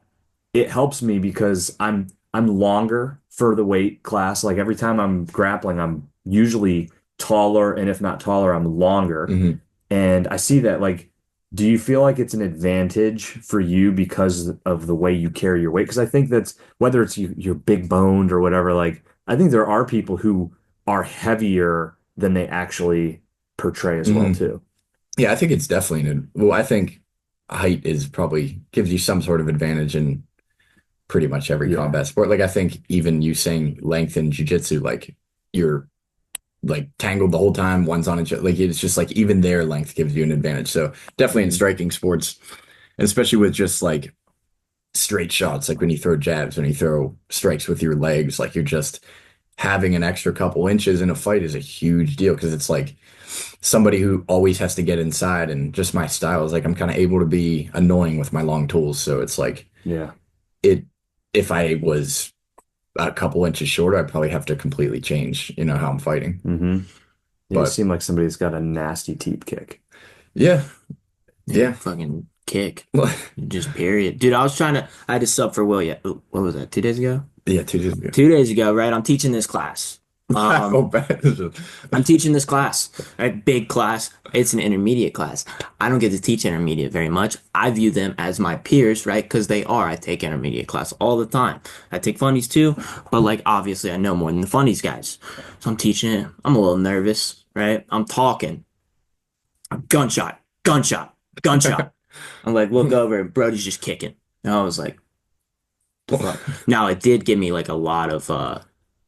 it helps me because I'm longer for the weight class. Like every time I'm grappling, I'm usually taller, and if not taller, I'm longer. Mhm. And I see that like, do you feel like it's an advantage for you because of the way you carry your weight? Because I think that's whether it's you're big boned or whatever, like I think there are people who are heavier than they actually portray as well Mhm. too. Yeah, I think it's definitely well, I think height is probably gives you some sort of advantage in pretty much every Yeah. combat sport. Like I think even you saying length in jiu-jitsu, like you're like tangled the whole time, one's on each other. Like it's just like even their length gives you an advantage. So definitely in Mhm. striking sports, and especially with just like straight shots, like when you throw jabs, when you throw strikes with your legs, like you're just having an extra couple inches in a fight is a huge deal because it's like somebody who always has to get inside, and just my style is like I'm kind of able to be annoying with my long tools. So it's like Yeah. it if I was a couple inches shorter, I'd probably have to completely change, how I'm fighting. Mm-hmm. You But seem like somebody that's got a nasty teep kick. yeah, yeah. Fucking kick. Just period. Dude, I had to sub for Will yet. What was that? 2 days ago? Yeah, 2 days ago. 2 days ago, right? I'm teaching this class. I feel bad. I'm teaching this class, right? Big class. It's an intermediate class. I don't get to teach intermediate very much. I view them as my peers, right? Because they are. I take intermediate class all the time. I take funnies too, but like obviously I know more than the funnies guys. So I'm teaching it. I'm a little nervous, right? I'm talking. Gunshot, gunshot, gunshot. I'm like, look over and Brody's just kicking. And I was like, fuck. Now it did give me like a lot of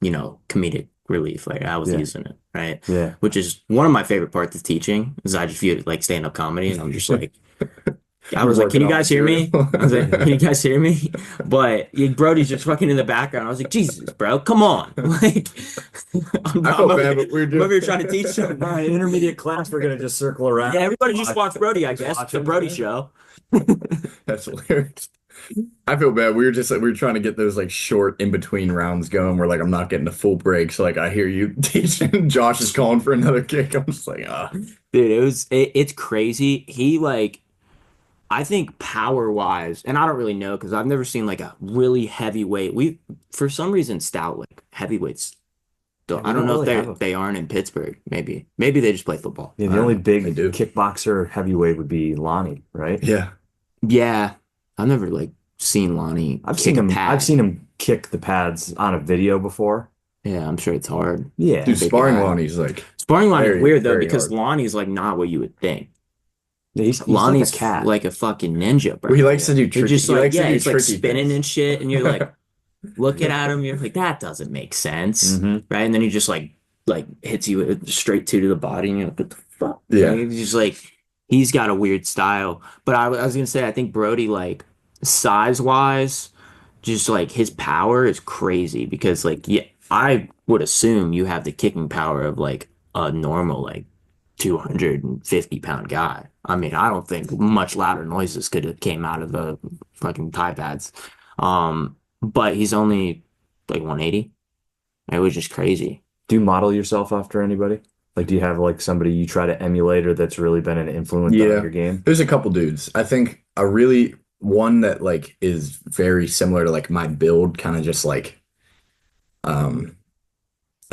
comedic relief. Like I was Yeah. using it, right? Yeah. Which is one of my favorite parts of teaching is I just view it like stand-up comedy and I'm just like I was like, can you guys hear me? I was like, can you guys hear me? But Brody's just fucking in the background. I was like, Jesus, bro, come on. Like I feel bad, but we're I'm over here doing. trying to teach All them. right, intermediate class, we're gonna just circle around. Yeah, everybody just watch Brody, I guess. Watch It's the him. Brody show. That's hilarious. I feel bad. We were just like we were trying to get those like short in between rounds going. We're like, I'm not getting a full break. So like I hear you teaching. Josh is calling for another kick. I'm just like, ah. Dude, it's crazy. He like I think power wise, and I don't really know because I've never seen like a really heavyweight. We for some reason stout like heavyweights. Yeah, we I don't don't know if really have a- they aren't in Pittsburgh. Maybe they just play football. Yeah, I the don't only know. big They do. kickboxer heavyweight would be Lonnie, right? Yeah. Yeah, I've never like seen Lonnie I've kick seen a him. pad. I've seen him kick the pads on a video before. Yeah, I'm sure it's hard. Yeah, Dude, Big sparring guy. Lonnie's like Sparring Lonnie's very, weird though very because hard. Lonnie's like not what you would think. yeah, he's Lonnie's like a cat. like a fucking ninja, bro. Well, he likes to do You're tricky. just He like, likes to yeah, do it's like tricky spinning things. and shit, and you're like looking at him, you're like, that doesn't make sense, Mhm. right? And then he just like hits you with a straight two to the body, and you're like, what the fuck? Yeah. Like, it's just like he's got a weird style. But I was gonna say, I think Brody, like size wise, just like his power is crazy because like yeah, I would assume you have the kicking power of like a normal like 250-pound guy. I mean, I don't think much louder noises could have came out of the fucking Thai pads. But he's only like 180. It was just crazy. Do you model yourself after anybody? Like, do you have like somebody you try to emulate or that's really been an influence on Yeah. your game? There's a couple dudes. I think a really one that like is very similar to like my build, kind of just like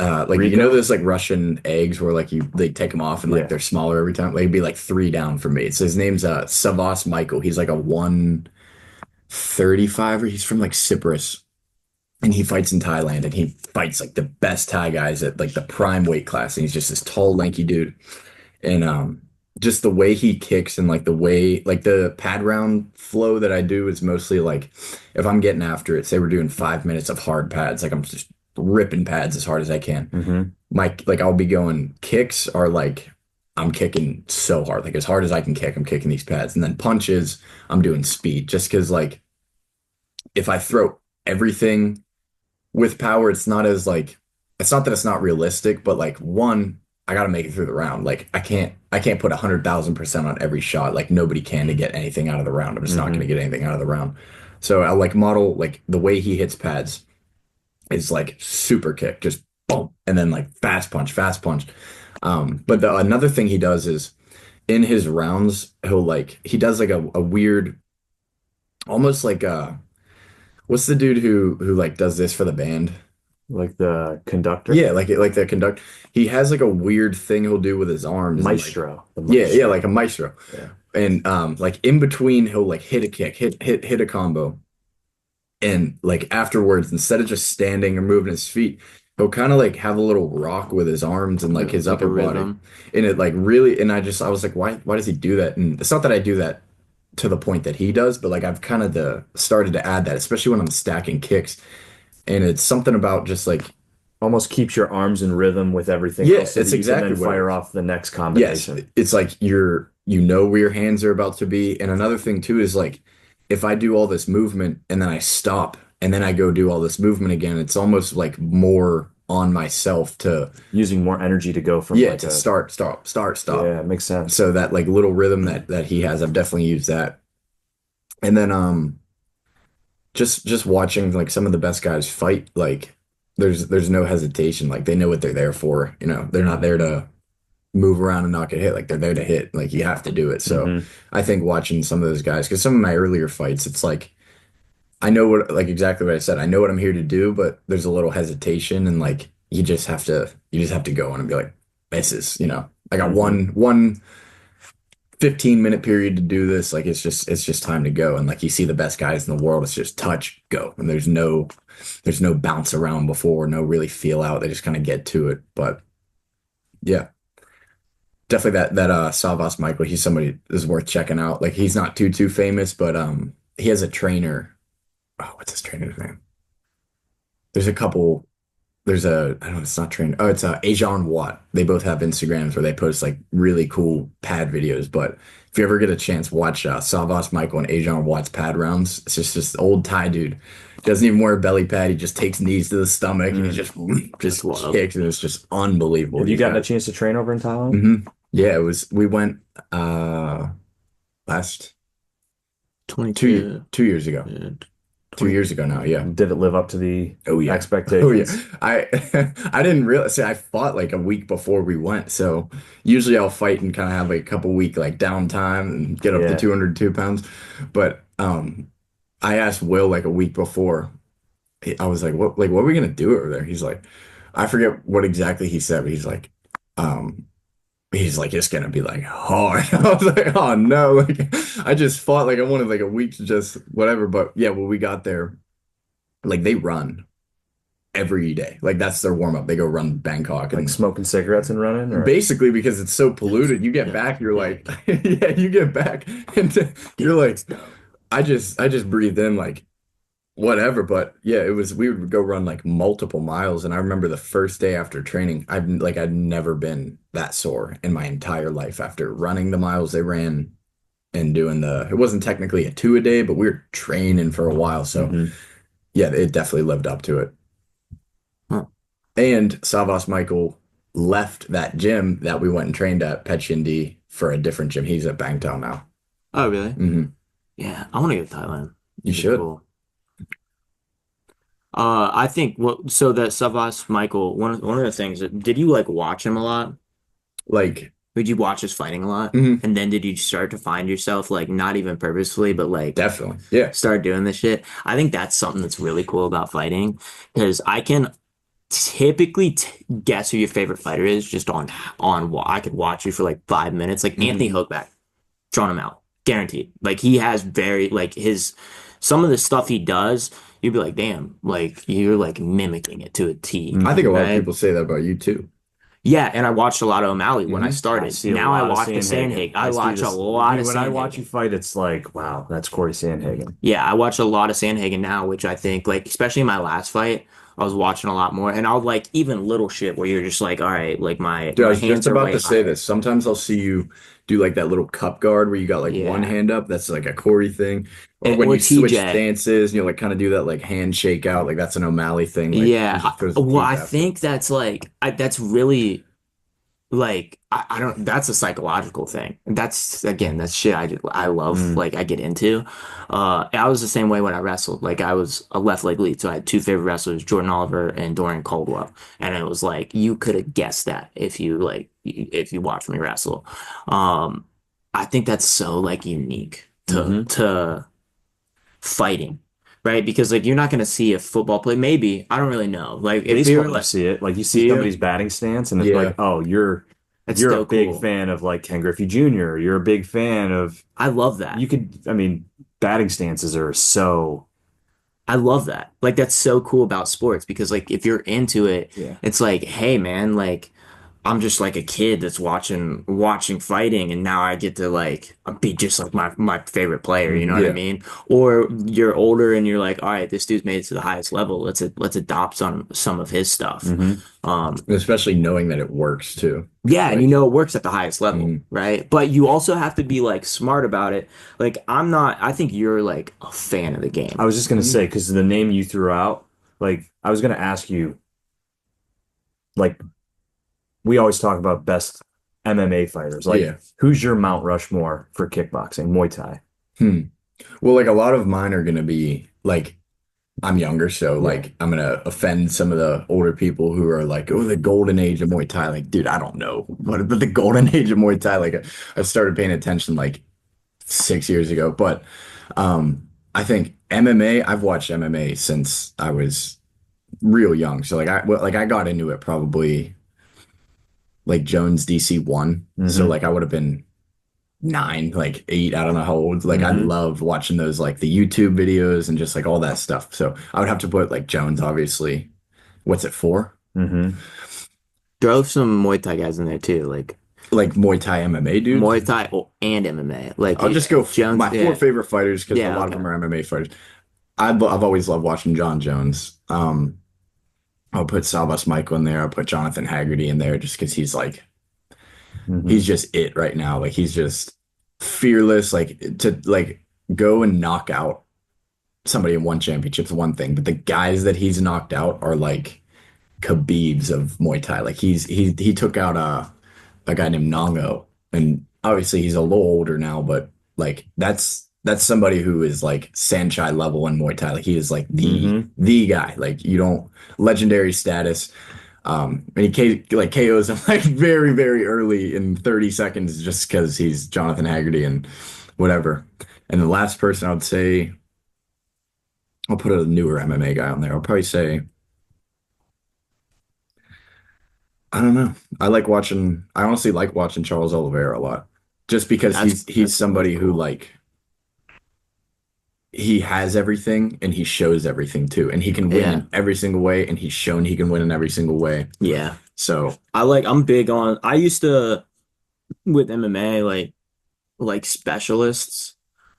you know Rico? those like Russian eggs where like you they take them off and like Yeah. they're smaller every time. Like it'd be like 3 down for me. So his name's Savas Michael. He's like a 135 or he's from like Cyprus. And he fights in Thailand and he fights like the best Thai guys at like the prime weight class. And he's just this tall, lanky dude. And just the way he kicks and like the way like the pad round flow that I do is mostly like if I'm getting after it, say we're doing 5 minutes of hard pads, like I'm just ripping pads as hard as I can. Mm-hmm. Like I'll be going kicks are like I'm kicking so hard, like as hard as I can kick, I'm kicking these pads. And then punches, I'm doing speed just because like if I throw everything with power, it's not as like it's not that it's not realistic, but like one, I gotta make it through the round. Like I can't put 100,000% on every shot. Like nobody can to get anything out of the round. I'm just not Mhm. gonna get anything out of the round. So I like model like the way he hits pads is like super kick, just boom, and then like fast punch, fast punch. But another thing he does is in his rounds, he does like a weird, almost like what's the dude who like does this for the band? Like the conductor? Yeah, like the conduct. He has like a weird thing he'll do with his arms. and, like, Maestro. The yeah, maestro. like a maestro. Yeah. And like in between, he'll like hit a kick, hit a combo, and like afterwards, instead of just standing or moving his feet, he'll kind of like have a little rock with his arms and like his Like a upper body, rhythm. and it like really. And I was like, why does he do that? And it's not that I do that to the point that he does, but like I've kind of started to add that, especially when I'm stacking kicks, and it's something about just like Almost keeps your arms in rhythm with everything Yeah, else so it's that you can exactly then what it fire is. off the next yes, combination. it's like you know where your hands are about to be. And another thing too is like if I do all this movement and then I stop and then I go do all this movement again, it's almost like more on myself to Using more energy to go from yeah like to a start, stop, start, stop. yeah, it makes sense. So that like little rhythm that he has, I've definitely used that. And then just watching like some of the best guys fight, like there's no hesitation. Like they know what they're there for. You know, they're not there to move around and not get hit. Like they're there to hit. Like you have to do it. So Mhm. I think watching some of those guys, because some of my earlier fights, it's like I know what like exactly what I said. I know what I'm here to do, but there's a little hesitation and like you just have to go in and be like, this is, I got Mhm. one 15-minute period to do this. Like it's just time to go. And like you see the best guys in the world, it's just touch, go. And there's no bounce around before, no really feel out. They just kind of get to it. But yeah, definitely that Savas Michael, he's somebody that's worth checking out. Like he's not too famous, but he has a trainer. Oh, what's his trainer's name? There's a couple. I don't know, it's not trained. Oh, it's Ajon Watt. They both have Instagrams where they post like really cool pad videos. But if you ever get a chance, watch Savas Michael and Ajon Watt's pad rounds. It's just this old Thai dude. Doesn't even wear a belly pad. He just takes knees to the stomach and he just That's just wild. kicks, and it's just unbelievable. Have you gotten a chance to train over in Thailand? Yeah, we went last 22. 2 years ago. Yeah. 2 years ago now, yeah. Did it live up to the Oh yeah. expectations? Oh yeah. I didn't realize. See, I fought like a week before we went. So usually I'll fight and kind of have like a couple week like downtime and get up to Yeah. 202 pounds. But I asked Will like a week before. I was like what are we gonna do over there? He's like, I forget what exactly he said, but um he's like it's gonna be like hard. I was like, oh no, like I just fought like I wanted like a week to just whatever. But yeah, when we got there, like they run every day. Like that's their warm up. They go run Bangkok Like and smoking cigarettes and running, or basically because it's so polluted, you get Yeah. back, you're like, yeah, you get back and you're like, I just breathed in like whatever. But yeah, we would go run like multiple miles. And I remember the first day after training, I'd never been that sore in my entire life after running the miles they ran and doing it wasn't technically a 2 a day, but we were training for a while. So Mhm. yeah, it definitely lived up to it. Huh. And Savas Michael left that gym that we went and trained at Pet Shindi for a different gym. He's at Bangtao now. Oh, really? Hmm. Yeah, I want to go to Thailand. You That'd be should. cool. I think so that Savas Michael, one of the things did you like watch him a lot? Like, Did you watch his fighting a lot? mhm, And then did you start to find yourself like not even purposefully, but like definitely. Yeah. start doing this shit? I think that's something that's really cool about fighting because I can typically guess who your favorite fighter is just I could watch you for like 5 minutes, like Anthony Hochback, drawn him out, guaranteed. Like he has very like his some of the stuff he does, you'd be like, damn, like you're like mimicking it to a T, I think a lot of right? people say that about you too. Yeah, and I watched a lot of O'Malley when I Mhm. I started. see a Now I lot of watch the Sandhagen. Sandhagen. I see watch a this- lot dude, of when I watch you Sandhagen. fight, it's like, wow, that's Corey Sandhagen. Yeah, I watch a lot of Sandhagen now, which I think, like, especially my last fight, I was watching a lot more. And I'll like even little shit where you're just like, all right, like Dude, I my was just hands are about way to say higher. this. Sometimes I'll see you do like that little cup guard where you got like one Yeah. hand up. That's like a Corey thing. Or when Or you switch TJ. stances, you know, like kind of do that like handshake out. Like that's an O'Malley thing. Like he Yeah. just throws the Well, teeth I after. think that's like that's really like I don't that's a psychological thing. That's again that's shit I love Mm. like I get into. I was the same way when I wrestled. Like I was a left leg lead, so I had two favorite wrestlers, Jordan Oliver and Dorian Caldwell. And it was like you could have guessed that if you watched me wrestle. I think that's so like unique Mhm. to fighting. Right? Because like you're not gonna see a football play. Maybe I don't really know. Like if Baseball, you're you like, see it. Like you do see you? somebody's batting stance, and it's Yeah. like, oh, That's you're a so big cool. fan of like Ken Griffey Jr. You're a big fan of I love that. you could. I mean, batting stances are so I love that. Like that's so cool about sports because like if you're into it, yeah. it's like, hey man, like I'm just like a kid that's watching fighting and now I get to like be just like my favorite player, you know what I Yeah. mean? Or you're older and you're like, all right, this dude's made it to the highest level. Let's adopt some of his stuff. Mhm. And especially knowing that it works too. Yeah, and you Like, know it works at the highest level, Mhm. right? But you also have to be like smart about it. Like I'm not, I think you're like a fan of the game. I was just gonna say because the name you threw out, like I was gonna ask you, like we always talk about best MMA fighters. Like, Yeah. who's your Mount Rushmore for kickboxing, Muay Thai? Hmm. Well, like a lot of mine are gonna be like I'm younger, so Yeah. like I'm gonna offend some of the older people who are like, oh, the golden age of Muay Thai. Like, dude, I don't know but the golden age of Muay Thai. Like, I started paying attention like 6 years ago, but I think MMA. I've watched MMA since I was real young. So I got into it probably like Jones DC one. So Mhm. like I would have been 9, like 8, I don't know how old. Like I Mhm. loved watching those like the YouTube videos and just like all that stuff. So I would have to put like Jones, obviously. What's it for? Mhm. Drove some Muay Thai guys in there too, like Like Muay Thai MMA Muay dude. Thai and MMA. Like I'll just go Jones, my 4 yeah, favorite fighters because a yeah, lot of okay. them are MMA fighters. I've always loved watching John Jones. I'll put Savas Michael in there. I'll put Jonathan Haggerty in there just because he's Mhm. just it right now. Like he's just fearless. Like to like go and knock out somebody in one championship's one thing, but the guys that he's knocked out are like Khabibs of Muay Thai. Like he took out a guy named Nongo, and obviously he's a little older now, but like that's somebody who is like Sanchai level in Muay Thai. Like he is like Mhm. the guy. Like you don't legendary status. And like KOs him like very very early in 30 seconds just because he's Jonathan Haggerty and whatever. And the last person I would say I'll put a newer MMA guy on there. I'll probably say I don't know. I honestly like watching Charles Oliveira a lot. Just because he's That's really somebody who cool. like he has everything and he shows everything too. And he can win Yeah, in every single way and he's shown he can win in every single way. yeah. So I'm big on. I used to with MMA like specialists.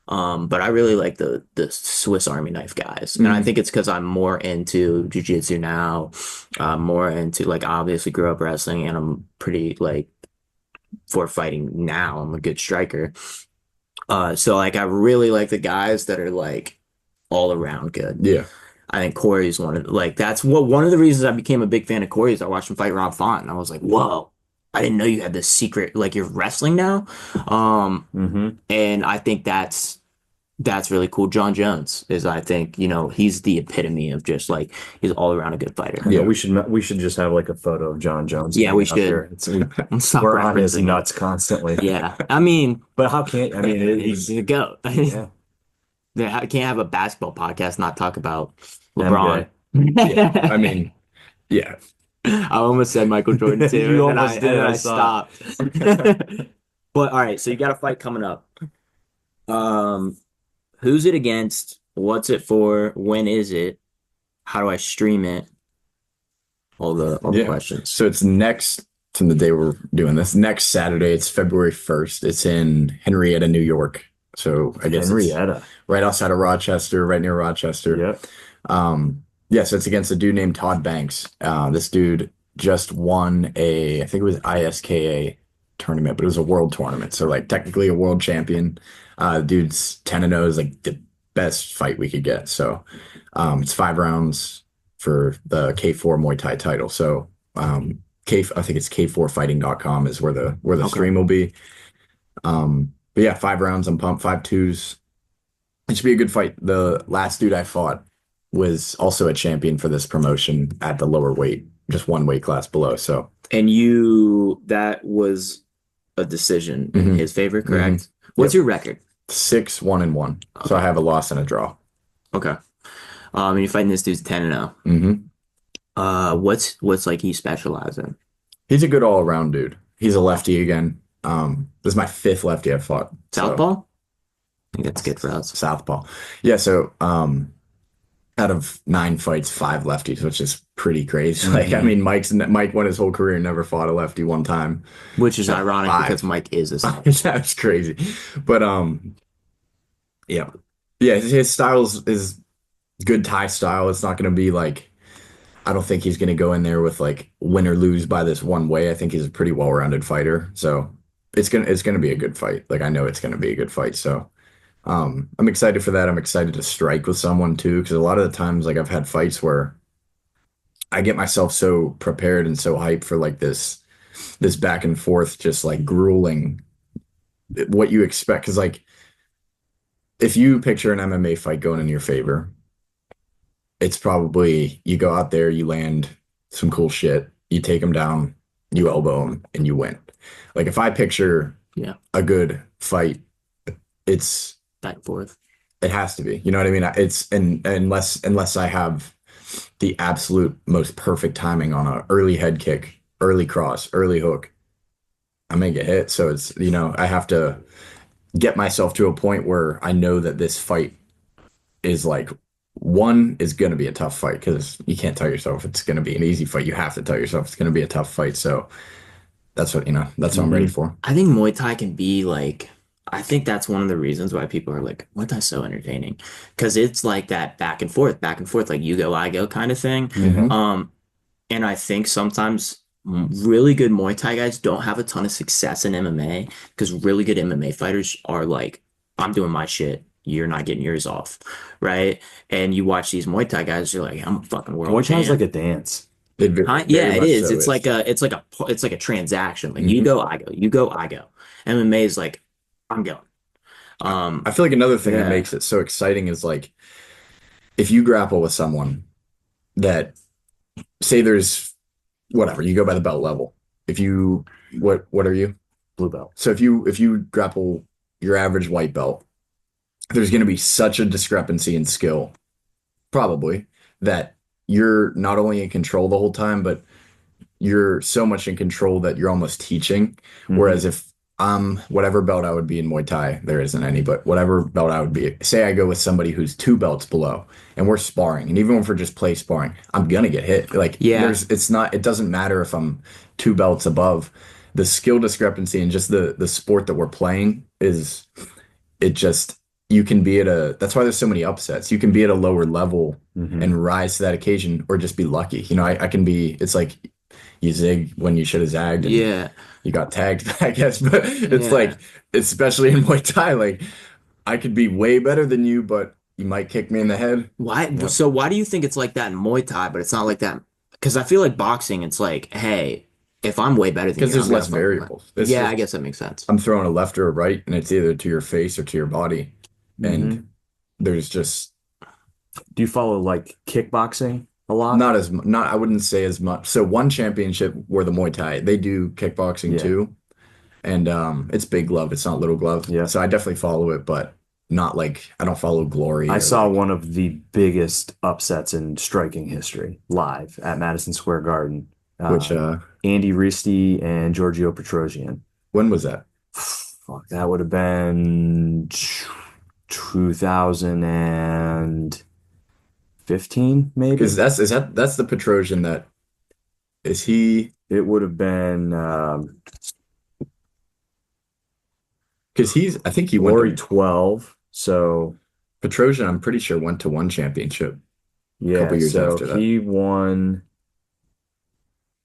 But I really like the Swiss Army knife guys, and I mhm. think it's because I'm more into jiu-jitsu now, more into like obviously grew up wrestling, and I'm pretty like for fighting now. I'm a good striker. So like I really like the guys that are like all around good. Yeah. I think Corey's that's what one of the reasons I became a big fan of Corey is I watched him fight Rob Font, and I was like, whoa. I didn't know you had this secret, like you're wrestling now. Mhm. And I think that's really cool. John Jones is, I think, he's the epitome of just like he's all around a good I fighter. know Yeah. we should just have like a photo of John Jones Yeah, we hanging up should. here. Let's stop We're on his referencing it. nuts constantly. Yeah, I mean, But how can I mean he's he's a goat. yeah, I can't have a basketball podcast not talk about LeBron. MJ. Yeah. I mean, yeah. I almost said Michael Jordan too, You and then I almost and did. then I I saw stopped. But all right, so you got a fight coming up. Um, who's it against? What's it for? When is it? How do I stream it? All the Yeah. questions. So it's next from the day we're doing this. Next Saturday, it's February 1st. It's in Henrietta, New York. So I guess it's Henrietta. right outside of Rochester, right near Rochester. Yep. Yeah, so it's against a dude named Todd Banks. This dude just won I think it was ISKA tournament, but it was a world tournament. So like technically a world champion. Dude's 10-0 is like the best fight we could get. So it's 5 rounds for the K4 Muay Thai title. So I think it's K4fighting.com is where the Okay. stream will be. But yeah, 5 rounds. I'm pumped. 5 2s. It should be a good fight. The last dude I fought was also a champion for this promotion at the lower weight, just one weight class below. So And that was a decision in Mhm. his favor, correct? Mhm. What's Yep. your record? 6-1-1. So I have a loss and a draw. Okay. And you're fighting this dude's 10-0. What's like he specializes in? He's a good all around dude. He's a lefty again. This is my 5th lefty I've fought. So Southpaw? I think that's good for us. southpaw. Yeah. So out of 9 fights, 5 lefties, which is pretty crazy. Like I mean, Mike won his whole career and never fought a lefty one time. Which is So ironic 5. because Mike is a Southpaw. That's crazy. But yeah. Yeah, his style is good Thai style. It's not going to be like I don't think he's going to go in there with like win or lose by this one way. I think he's a pretty well-rounded fighter. So it's gonna be a good fight. Like I know it's going to be a good fight. So I'm excited for that. I'm excited to strike with someone too because a lot of the times like I've had fights where I get myself so prepared and so hyped for like this back and forth just like grueling what you expect because like if you picture an MMA fight going in your favor, it's probably you go out there, you land some cool shit, you take them down, you elbow them, and you win. Like if I picture Yeah, a good fight, it's back and forth. it has to be. You know what I mean? It's and unless I have the absolute most perfect timing on a early head kick, early cross, early hook, I may get hit. So it's, I have to get myself to a point where I know that this fight is like one is going to be a tough fight because you can't tell yourself it's going to be an easy fight. You have to tell yourself it's going to be a tough fight. So that's what I'm ready for. I think Muay Thai can be like, I think that's one of the reasons why people are like, Muay Thai's so entertaining. Because it's like that back and forth, like you go, I go kind of thing. Mhm. And I think sometimes really good Muay Thai guys don't have a ton of success in MMA because really good MMA fighters are like, I'm doing my shit. You're not getting yours off, right? And you watch these Muay Thai guys, you're like, I'm a fucking world Muay Thai is champ. like a dance. Yeah, it much is. so It's like a transaction. Like you Mhm. go, I go, you go, I go. MMA is like, I'm going. I feel like another thing that Yeah. makes it so exciting is like if you grapple with someone that say there's whatever, you go by the belt level. If you what are you? Blue belt. So if you grapple your average white belt, there's going to be such a discrepancy in skill, probably, that you're not only in control the whole time, but you're so much in control that you're almost teaching. Whereas if whatever belt I would be in Muay Thai, there isn't any, but whatever belt I would be, say I go with somebody who's 2 belts below and we're sparring, and even if we're just play sparring, I'm gonna get hit. Like Yeah. it doesn't matter if I'm 2 belts above. The skill discrepancy and just the sport that we're playing is it just you can be at that's why there's so many upsets. You can be at a lower level Mhm. and rise to that occasion or just be lucky. I can be, it's like you zig when you should have zagged and Yeah. you got tagged, I guess. But it's Yeah. like, especially in Muay Thai, like I could be way better than you, but you might kick me in the head. Why? Yep. So why do you think it's like that in Muay Thai, but it's not like that? Because I feel like boxing, it's like, hey, if I'm way better than you, Because there's I'm gonna less fucking win. variables. It's Yeah, I just, guess that makes sense. I'm throwing a left or a right, and it's either to your face or to your body. Mhm. And there's just Do you follow like kickboxing a lot? not I wouldn't say as much. So one championship were the Muay Thai. They do kickboxing Yeah. too. And it's big glove, it's not little glove. Yeah. So I definitely follow it, but not like I don't follow Glory I or saw like, one of the biggest upsets in striking history live at Madison Square Garden. which Andy Risti and Giorgio Petrosian. when was that? Fuck, that would have been 2015, maybe. Because that's the Petrosian that is he It would have been because I think he went Glory to 12. So Petrosian, I'm pretty sure went to one championship a yeah, couple years so after that. he won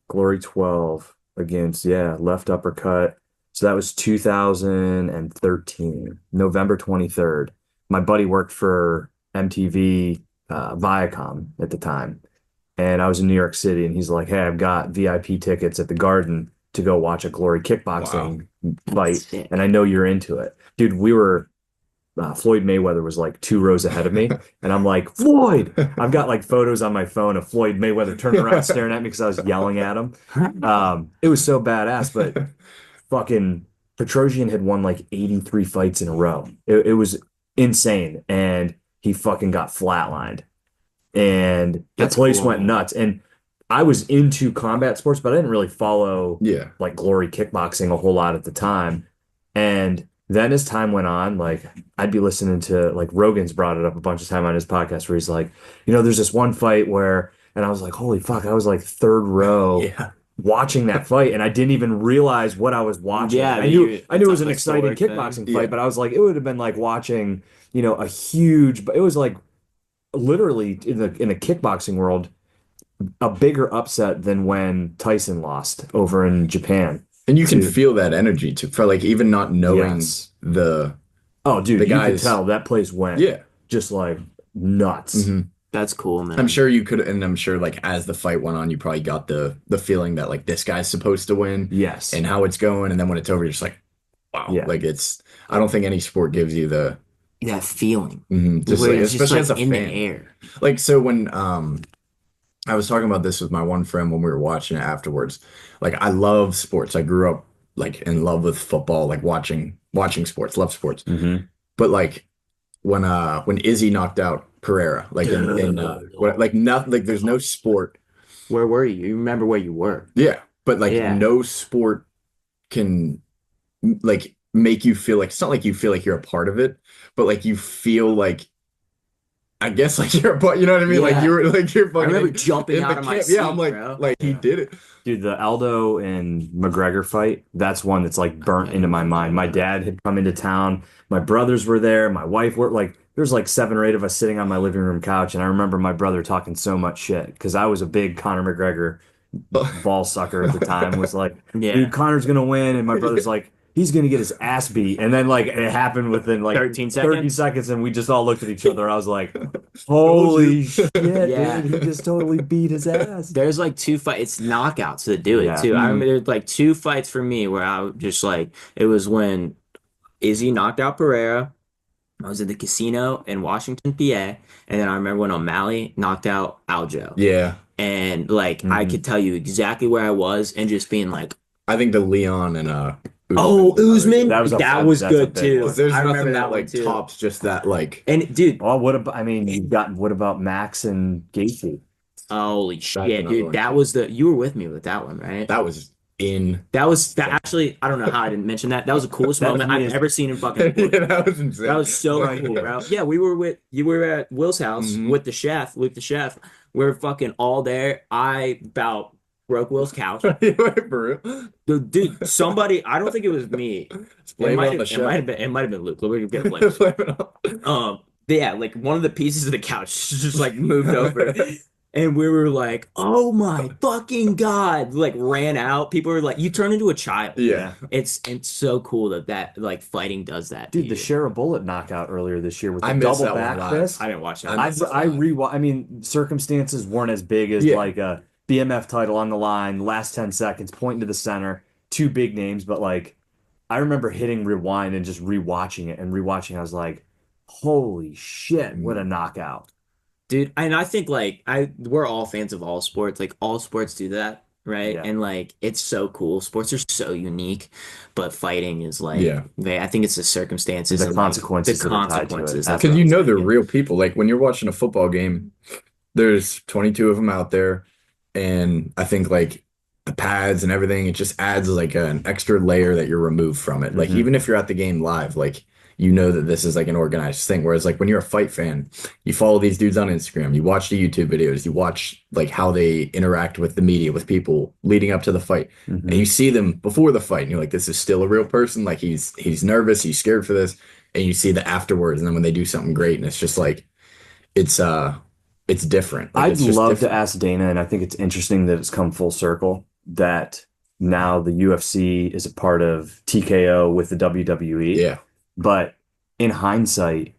Glory 12 against, left uppercut. So that was 2013, November 23rd. My buddy worked for MTV Viacom at the time. And I was in New York City, and he's like, "Hey, I've got VIP tickets at the Garden to go watch a Glory kickboxing fight, Sick. and I know you're into it." Dude, we were Floyd Mayweather was like 2 rows ahead of me, and I'm like, "Floyd!" I've got like photos on my phone of Floyd Mayweather turning around staring at me because I was yelling at him. It was so badass, but fucking Petrosian had won like 83 fights in a row. It was insane, and he fucking got flatlined. And the That's place cool. went nuts. And I was into combat sports, but I didn't really follow Yeah. like Glory kickboxing a whole lot at the time. And then as time went on, like I'd be listening to like Rogan's brought it up a bunch of time on his podcast where he's like, there's this one fight where, and I was like, holy fuck, I was like third row Yeah. watching that fight, and I didn't even realize what I was watching. Yeah, I knew it was an it's a exciting historic thing. kickboxing Yeah. fight, but I was like, it would have been like watching, a huge, but it was like literally in a kickboxing world, a bigger upset than when Tyson lost over in Japan. And you can Dude. feel that energy too, for like even not knowing Yes. the Oh, dude, The you could guys- tell that place went yeah. just like nuts. Mhm. That's cool, man. I'm sure you could, and I'm sure like as the fight went on, you probably got the feeling that like this guy's supposed to win Yes. and how it's going, and then when it's over, you're just like, wow, Yeah. like I don't think any sport gives you the that feeling just where like, it's just especially like as a in fan. the air. Like so when I was talking about this with my one friend when we were watching it afterwards. Like I love sports. I grew up like in love with football, like watching sports, love sports. Mhm. But like when Izzy knocked out Pereira, like in what, like nothing, like there's no sport. Where were you? You remember where you were? Yeah, but like Yeah. no sport can like make you feel like it's not like you feel like you're a part of it, but like you feel like I guess like you're a part, you know what I mean? Like Yeah. you were like you're I fucking remember jumping in the out of my camp. seat, Yeah, I'm bro. like he did it. Dude, the Aldo and McGregor fight, that's one that's like burnt into my mind. My dad had come into town. My brothers were there. My wife were like, there's like 7 or 8 of us sitting on my living room couch. And I remember my brother talking so much shit because I was a big Conor McGregor ball sucker at the time, was like, Yeah. dude, Conor's going to win. And my brother's like, he's going to get his ass beat. And then like it happened within like 13 30 seconds. seconds. And we just all looked at each other. I was like, holy shit, Yeah. dude. He just totally beat his ass. There's like 2 fights. It's knockouts that do it Yeah. too. I remember there's like 2 fights for me where I was just like, it was when Izzy knocked out Pereira. I was at the casino in Washington, PA, and then I remember when O'Malley knocked out Aljo. Yeah, And like I Mhm. could tell you exactly where I was and just being like, I think the Leon and oh, Usman, That was a- that was that's a good big too. one. There's I remember nothing that that one like too. tops just that like And dude, Well, what about Max and Gaethje? holy shit, another dude, one, that too. was you were with me with that one, right? that was in That was that actually, I don't know how I didn't mention that. That was the coolest That moment to me I've is- ever seen in fucking yeah, sports. that was insane. That was so Right. cool, bro. Yeah, you were at Will's house Mhm. with the chef, Luke the chef. We were fucking all there. I about broke Will's couch. For real. Dude, somebody, I don't think it was me. Blame it on the It chef. might have been Luke. Let me get a blame. Blame it on- Yeah, like one of the pieces of the couch just like moved over. And we were like, oh my fucking God. Like ran out. People were like, you turn into a child. Yeah. It's so cool that like fighting does that to Dude, the you. Share a Bullet knockout earlier this year with I the missed double that back one live. fist. I didn't watch that. I I missed that I live. rewatch. I mean, circumstances weren't as big as Yeah. like a BMF title on the line, last 10 seconds, pointing to the center, 2 big names, but like I remember hitting rewind and just rewatching it and rewatching. I was like, holy shit, what a knockout. Dude, and I think like we're all fans of all sports. Like all sports do that, right? Yeah. And like it's so cool. Sports are so unique, but fighting is like Yeah. I think it's the circumstances The and like, consequences the that are tied to it. consequences. That's Because what you I'm know they're saying. real people. Like when you're watching a football game, there's 22 of them out there, and I think like the pads and everything, it just adds like an extra layer that you're removed from it. Like Mhm. even if you're at the game live, like you know that this is like an organized thing. Whereas like when you're a fight fan, you follow these dudes on Instagram, you watch the YouTube videos, you watch like how they interact with the media, with people leading up to the fight, Mhm. and you see them before the fight, and you're like, this is still a real person. Like he's nervous, he's scared for this, and you see the afterwards, and then when they do something great, and it's just like it's different. Like, I'd it's just love different. to ask Dana, and I think it's interesting that it's come full circle that now the UFC is a part of TKO with the WWE. Yeah, But in hindsight,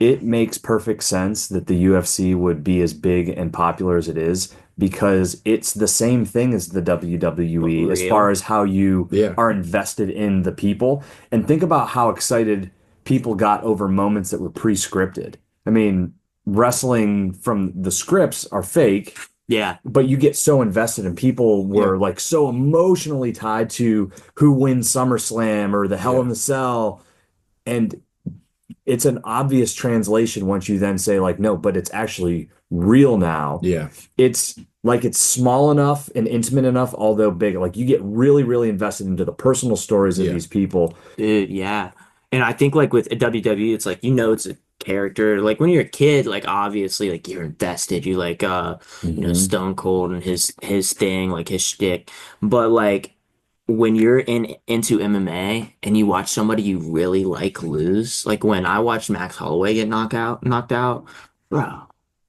it makes perfect sense that the UFC would be as big and popular as it is because it's the same thing as the WWE as Real. far as how you Yeah. are invested in the people. And think about how excited people got over moments that were pre-scripted. I mean, wrestling from the scripts are fake, Yeah. but you get so invested and people were like so emotionally tied to who wins SummerSlam or the Hell in the Cell. And it's an obvious translation once you then say like, no, but it's actually real now. yeah, It's like it's small enough and intimate enough, although big. Like you get really, really invested into the personal stories of Yeah. these people. Dude, yeah. And I think like with WWE, it's like, it's a character. Like when you're a kid, like obviously like you're invested. You like Mhm. Stone Cold and his thing, like his shtick. But like when you're into MMA and you watch somebody you really like lose, like when I watched Max Holloway get knocked out, bro,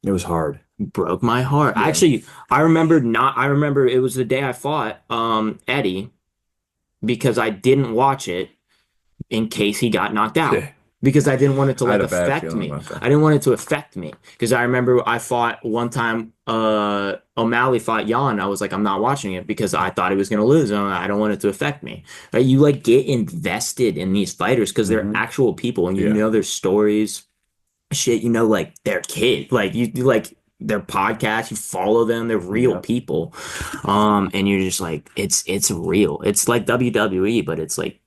It was hard. broke my heart. Yeah. Actually, I remember it was the day I fought Eddie because I didn't watch it in case he got knocked out. Yeah. Because I didn't want it to I like had a bad affect feeling me. about that. I didn't want it to affect me. Because I remember I fought one time O'Malley fought Jan. I was like, I'm not watching it because I thought he was gonna lose. And I don't want it to affect me. Right? You like get invested in these fighters because they're Mhm. actual people and you Yeah. know their stories, shit, like their kid. Like you like their podcast, you follow them, they're real Yeah. people. And you're just like, it's real. It's like WWE, but it's like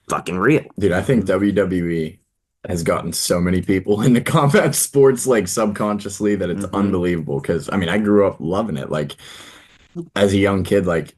fucking real. dude. I think WWE has gotten so many people into combat sports like subconsciously that it's unbelievable. Because I mean, I grew up loving it. Like as a young kid, like,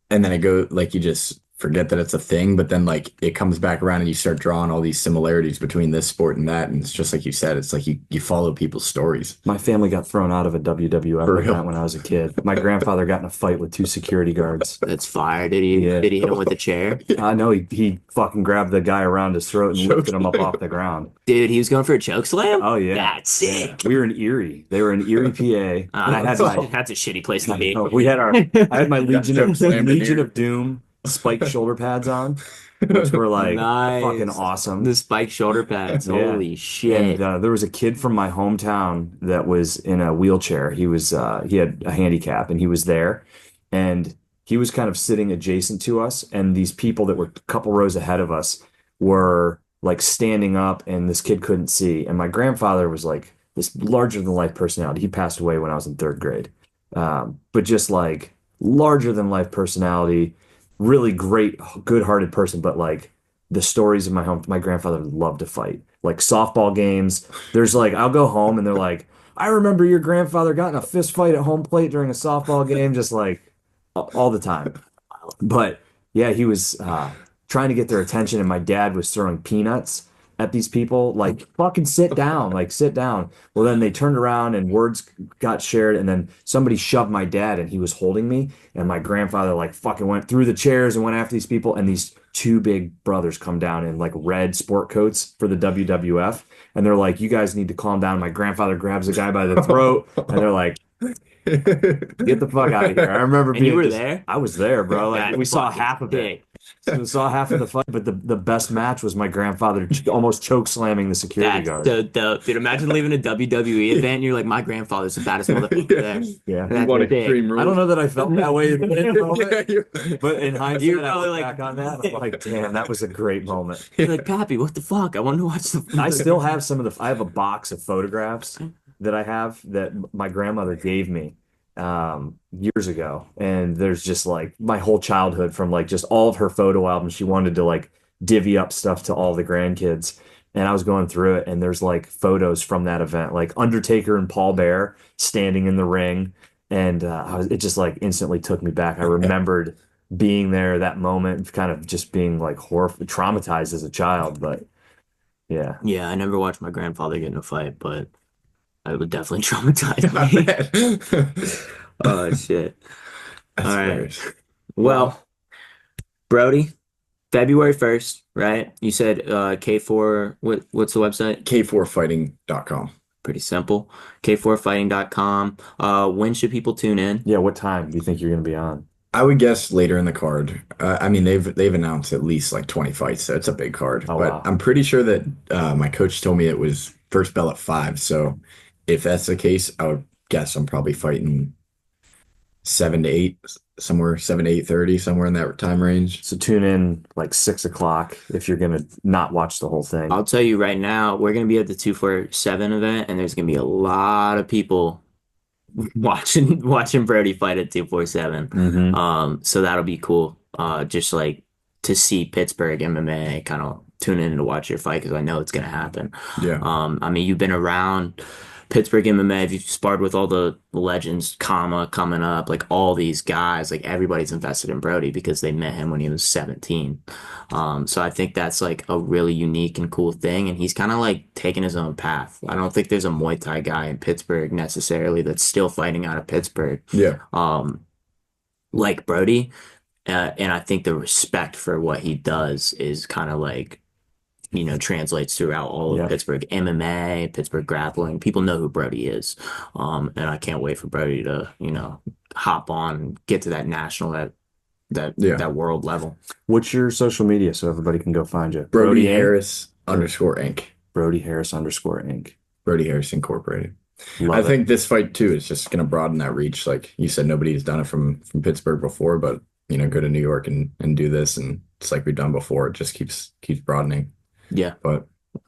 and then I go like you just forget that it's a thing, but then like it comes back around and you start drawing all these similarities between this sport and that, and it's just like you said, it's like you follow people's stories. My family got thrown out of a WWF For real? event when I was a kid. My grandfather got in a fight with 2 security guards. That's fire. Did he Yeah. did he hit him with a chair? I know he fucking grabbed the guy around his throat and Choked lifted him up him. off the ground. Dude, he was going for a choke slam? Oh yeah, That's sick. we were in Erie. They were in Erie, PA. And I had my That's a shitty place to be. we had our I had my Legion choke slammed in Legion Erie. of Doom spiked shoulder pads on, which were like Nice. fucking awesome. The spike shoulder pads. Yeah. Holy shit. And there was a kid from my hometown that was in a wheelchair. He had a handicap, and he was there, and he was kind of sitting adjacent to us. And these people that were a couple rows ahead of us were like standing up, and this kid couldn't see. And my grandfather was like this larger than life personality. He passed away when I was in 3rd grade, but just like larger than life personality, really great, good-hearted person, but like the stories of my grandfather loved to fight. Like softball games. There's like, I'll go home and they're like, I remember your grandfather got in a fist fight at home plate during a softball game, just like all the time. But yeah, he was trying to get their attention, and my dad was throwing peanuts at these people, like fucking sit down, like sit down. Well, then they turned around and words got shared, and then somebody shoved my dad, and he was holding me, and my grandfather like fucking went through the chairs and went after these people, and these 2 big brothers come down in like red sport coats for the WWF, and they're like, you guys need to calm down. My grandfather grabs the guy by the throat, and they're like, get the fuck out of here. I remember And being you were just- there? I was there, bro. Like That's we saw fucking half of it. sick. So we saw half of the fight, but the best match was my grandfather almost choke slamming the security That's guard. the dope. Dude, imagine leaving a WWE event and you're like, my grandfather's the baddest motherfucker there. Yeah. That's What sick. Extreme Rules. I don't know that I felt that way in the moment, Yeah, you- but in hindsight, You're I probably look like- back on that, I'm like, damn, that was a great moment. You're like, Pappy, what the fuck? I want to watch the. I still have I have a box of photographs that I have that my grandmother gave me years ago, and there's just like my whole childhood from like just all of her photo albums. She wanted to like divvy up stuff to all the grandkids, and I was going through it, and there's like photos from that event, like Undertaker and Paul Bear standing in the ring, and it just like instantly took me back. I remembered being there, that moment, kind of just being like traumatized as a child, but yeah. Yeah, I never watched my grandfather get in a fight, but I would definitely traumatize me. Oh shit. That's All right. hilarious. Well, Brody, February 1st, right? You said K4, what's the website? K4fighting.com. Pretty simple. K4fighting.com. When should people tune in? Yeah, what time do you think you're going to be on? I would guess later in the card. I mean, they've announced at least like 20 fights, so it's a big card. Oh, But wow. I'm pretty sure that my coach told me it was first bell at 5. So if that's the case, I would guess I'm probably fighting 7 to 8, somewhere 7 to 8:30, somewhere in that time range. So tune in like 6 o'clock if you're going to not watch the whole thing. I'll tell you right now, we're going to be at the 247 event, and there's going to be a lot of people watching Brody fight at 247. Mhm. So that'll be cool. Just like to see Pittsburgh MMA, kind of tune in to watch your fight because I know it's going to happen. Yeah. I mean, you've been around Pittsburgh MMA. You've sparred with all the legends, coming up, like all these guys, like everybody's invested in Brody because they met him when he was 17. So I think that's like a really unique and cool thing. And he's kind of like taking his own path. I don't think there's a Muay Thai guy in Pittsburgh necessarily that's still fighting out of Pittsburgh, Yeah. like Brody. And I think the respect for what he does is kind of like, translates throughout all of Yeah. Pittsburgh MMA, Pittsburgh grappling. People know who Brody is. And I can't wait for Brody to, hop on and get to that national, Yeah. that world level. What's your social media so everybody can go find you? Brody Inc? Harris _ Inc. Brody Harris _ Inc. Brody Harris Incorporated. Love I it. think this fight too is just going to broaden that reach. Like you said, nobody's done it from Pittsburgh before, but go to New York and do this, and it's like we've done before. It just keeps broadening. Yeah. But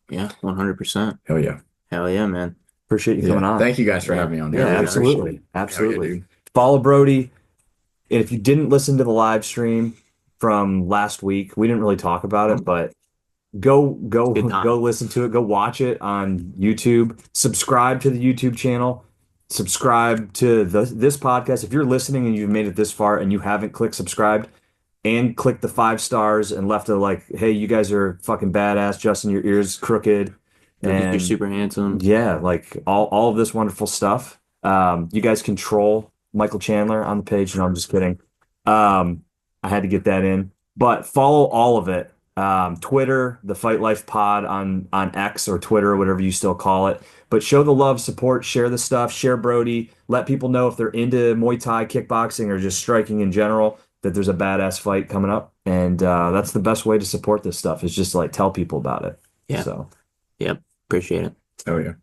Yeah. 100%. hell yeah. Hell yeah, man. Appreciate you Yeah. coming on. Thank you guys for Yeah. having me on. Yeah, I really absolutely. appreciate it. Absolutely. Hell yeah, dude. Follow Brody. And if you didn't listen to the live stream from last week, we didn't really talk about it, but Good time. go listen to it. Go watch it on YouTube. Subscribe to the YouTube channel. Subscribe to this podcast. If you're listening and you've made it this far and you haven't clicked subscribe and click the 5 stars and left a like, hey, you guys are fucking badass. Justin, your ears crooked. You're And super handsome. yeah, like all of this wonderful stuff. You guys control Michael Chandler on the page. No, I'm just kidding. I had to get that in, but follow all of it. Twitter, the Fight Life Pod on X or Twitter or whatever you still call it. But show the love, support, share the stuff, share Brody. Let people know if they're into Muay Thai, kickboxing, or just striking in general that there's a badass fight coming up. And that's the best way to support this stuff is just like tell people about it. Yeah. So. Yep. Appreciate it. Oh yeah.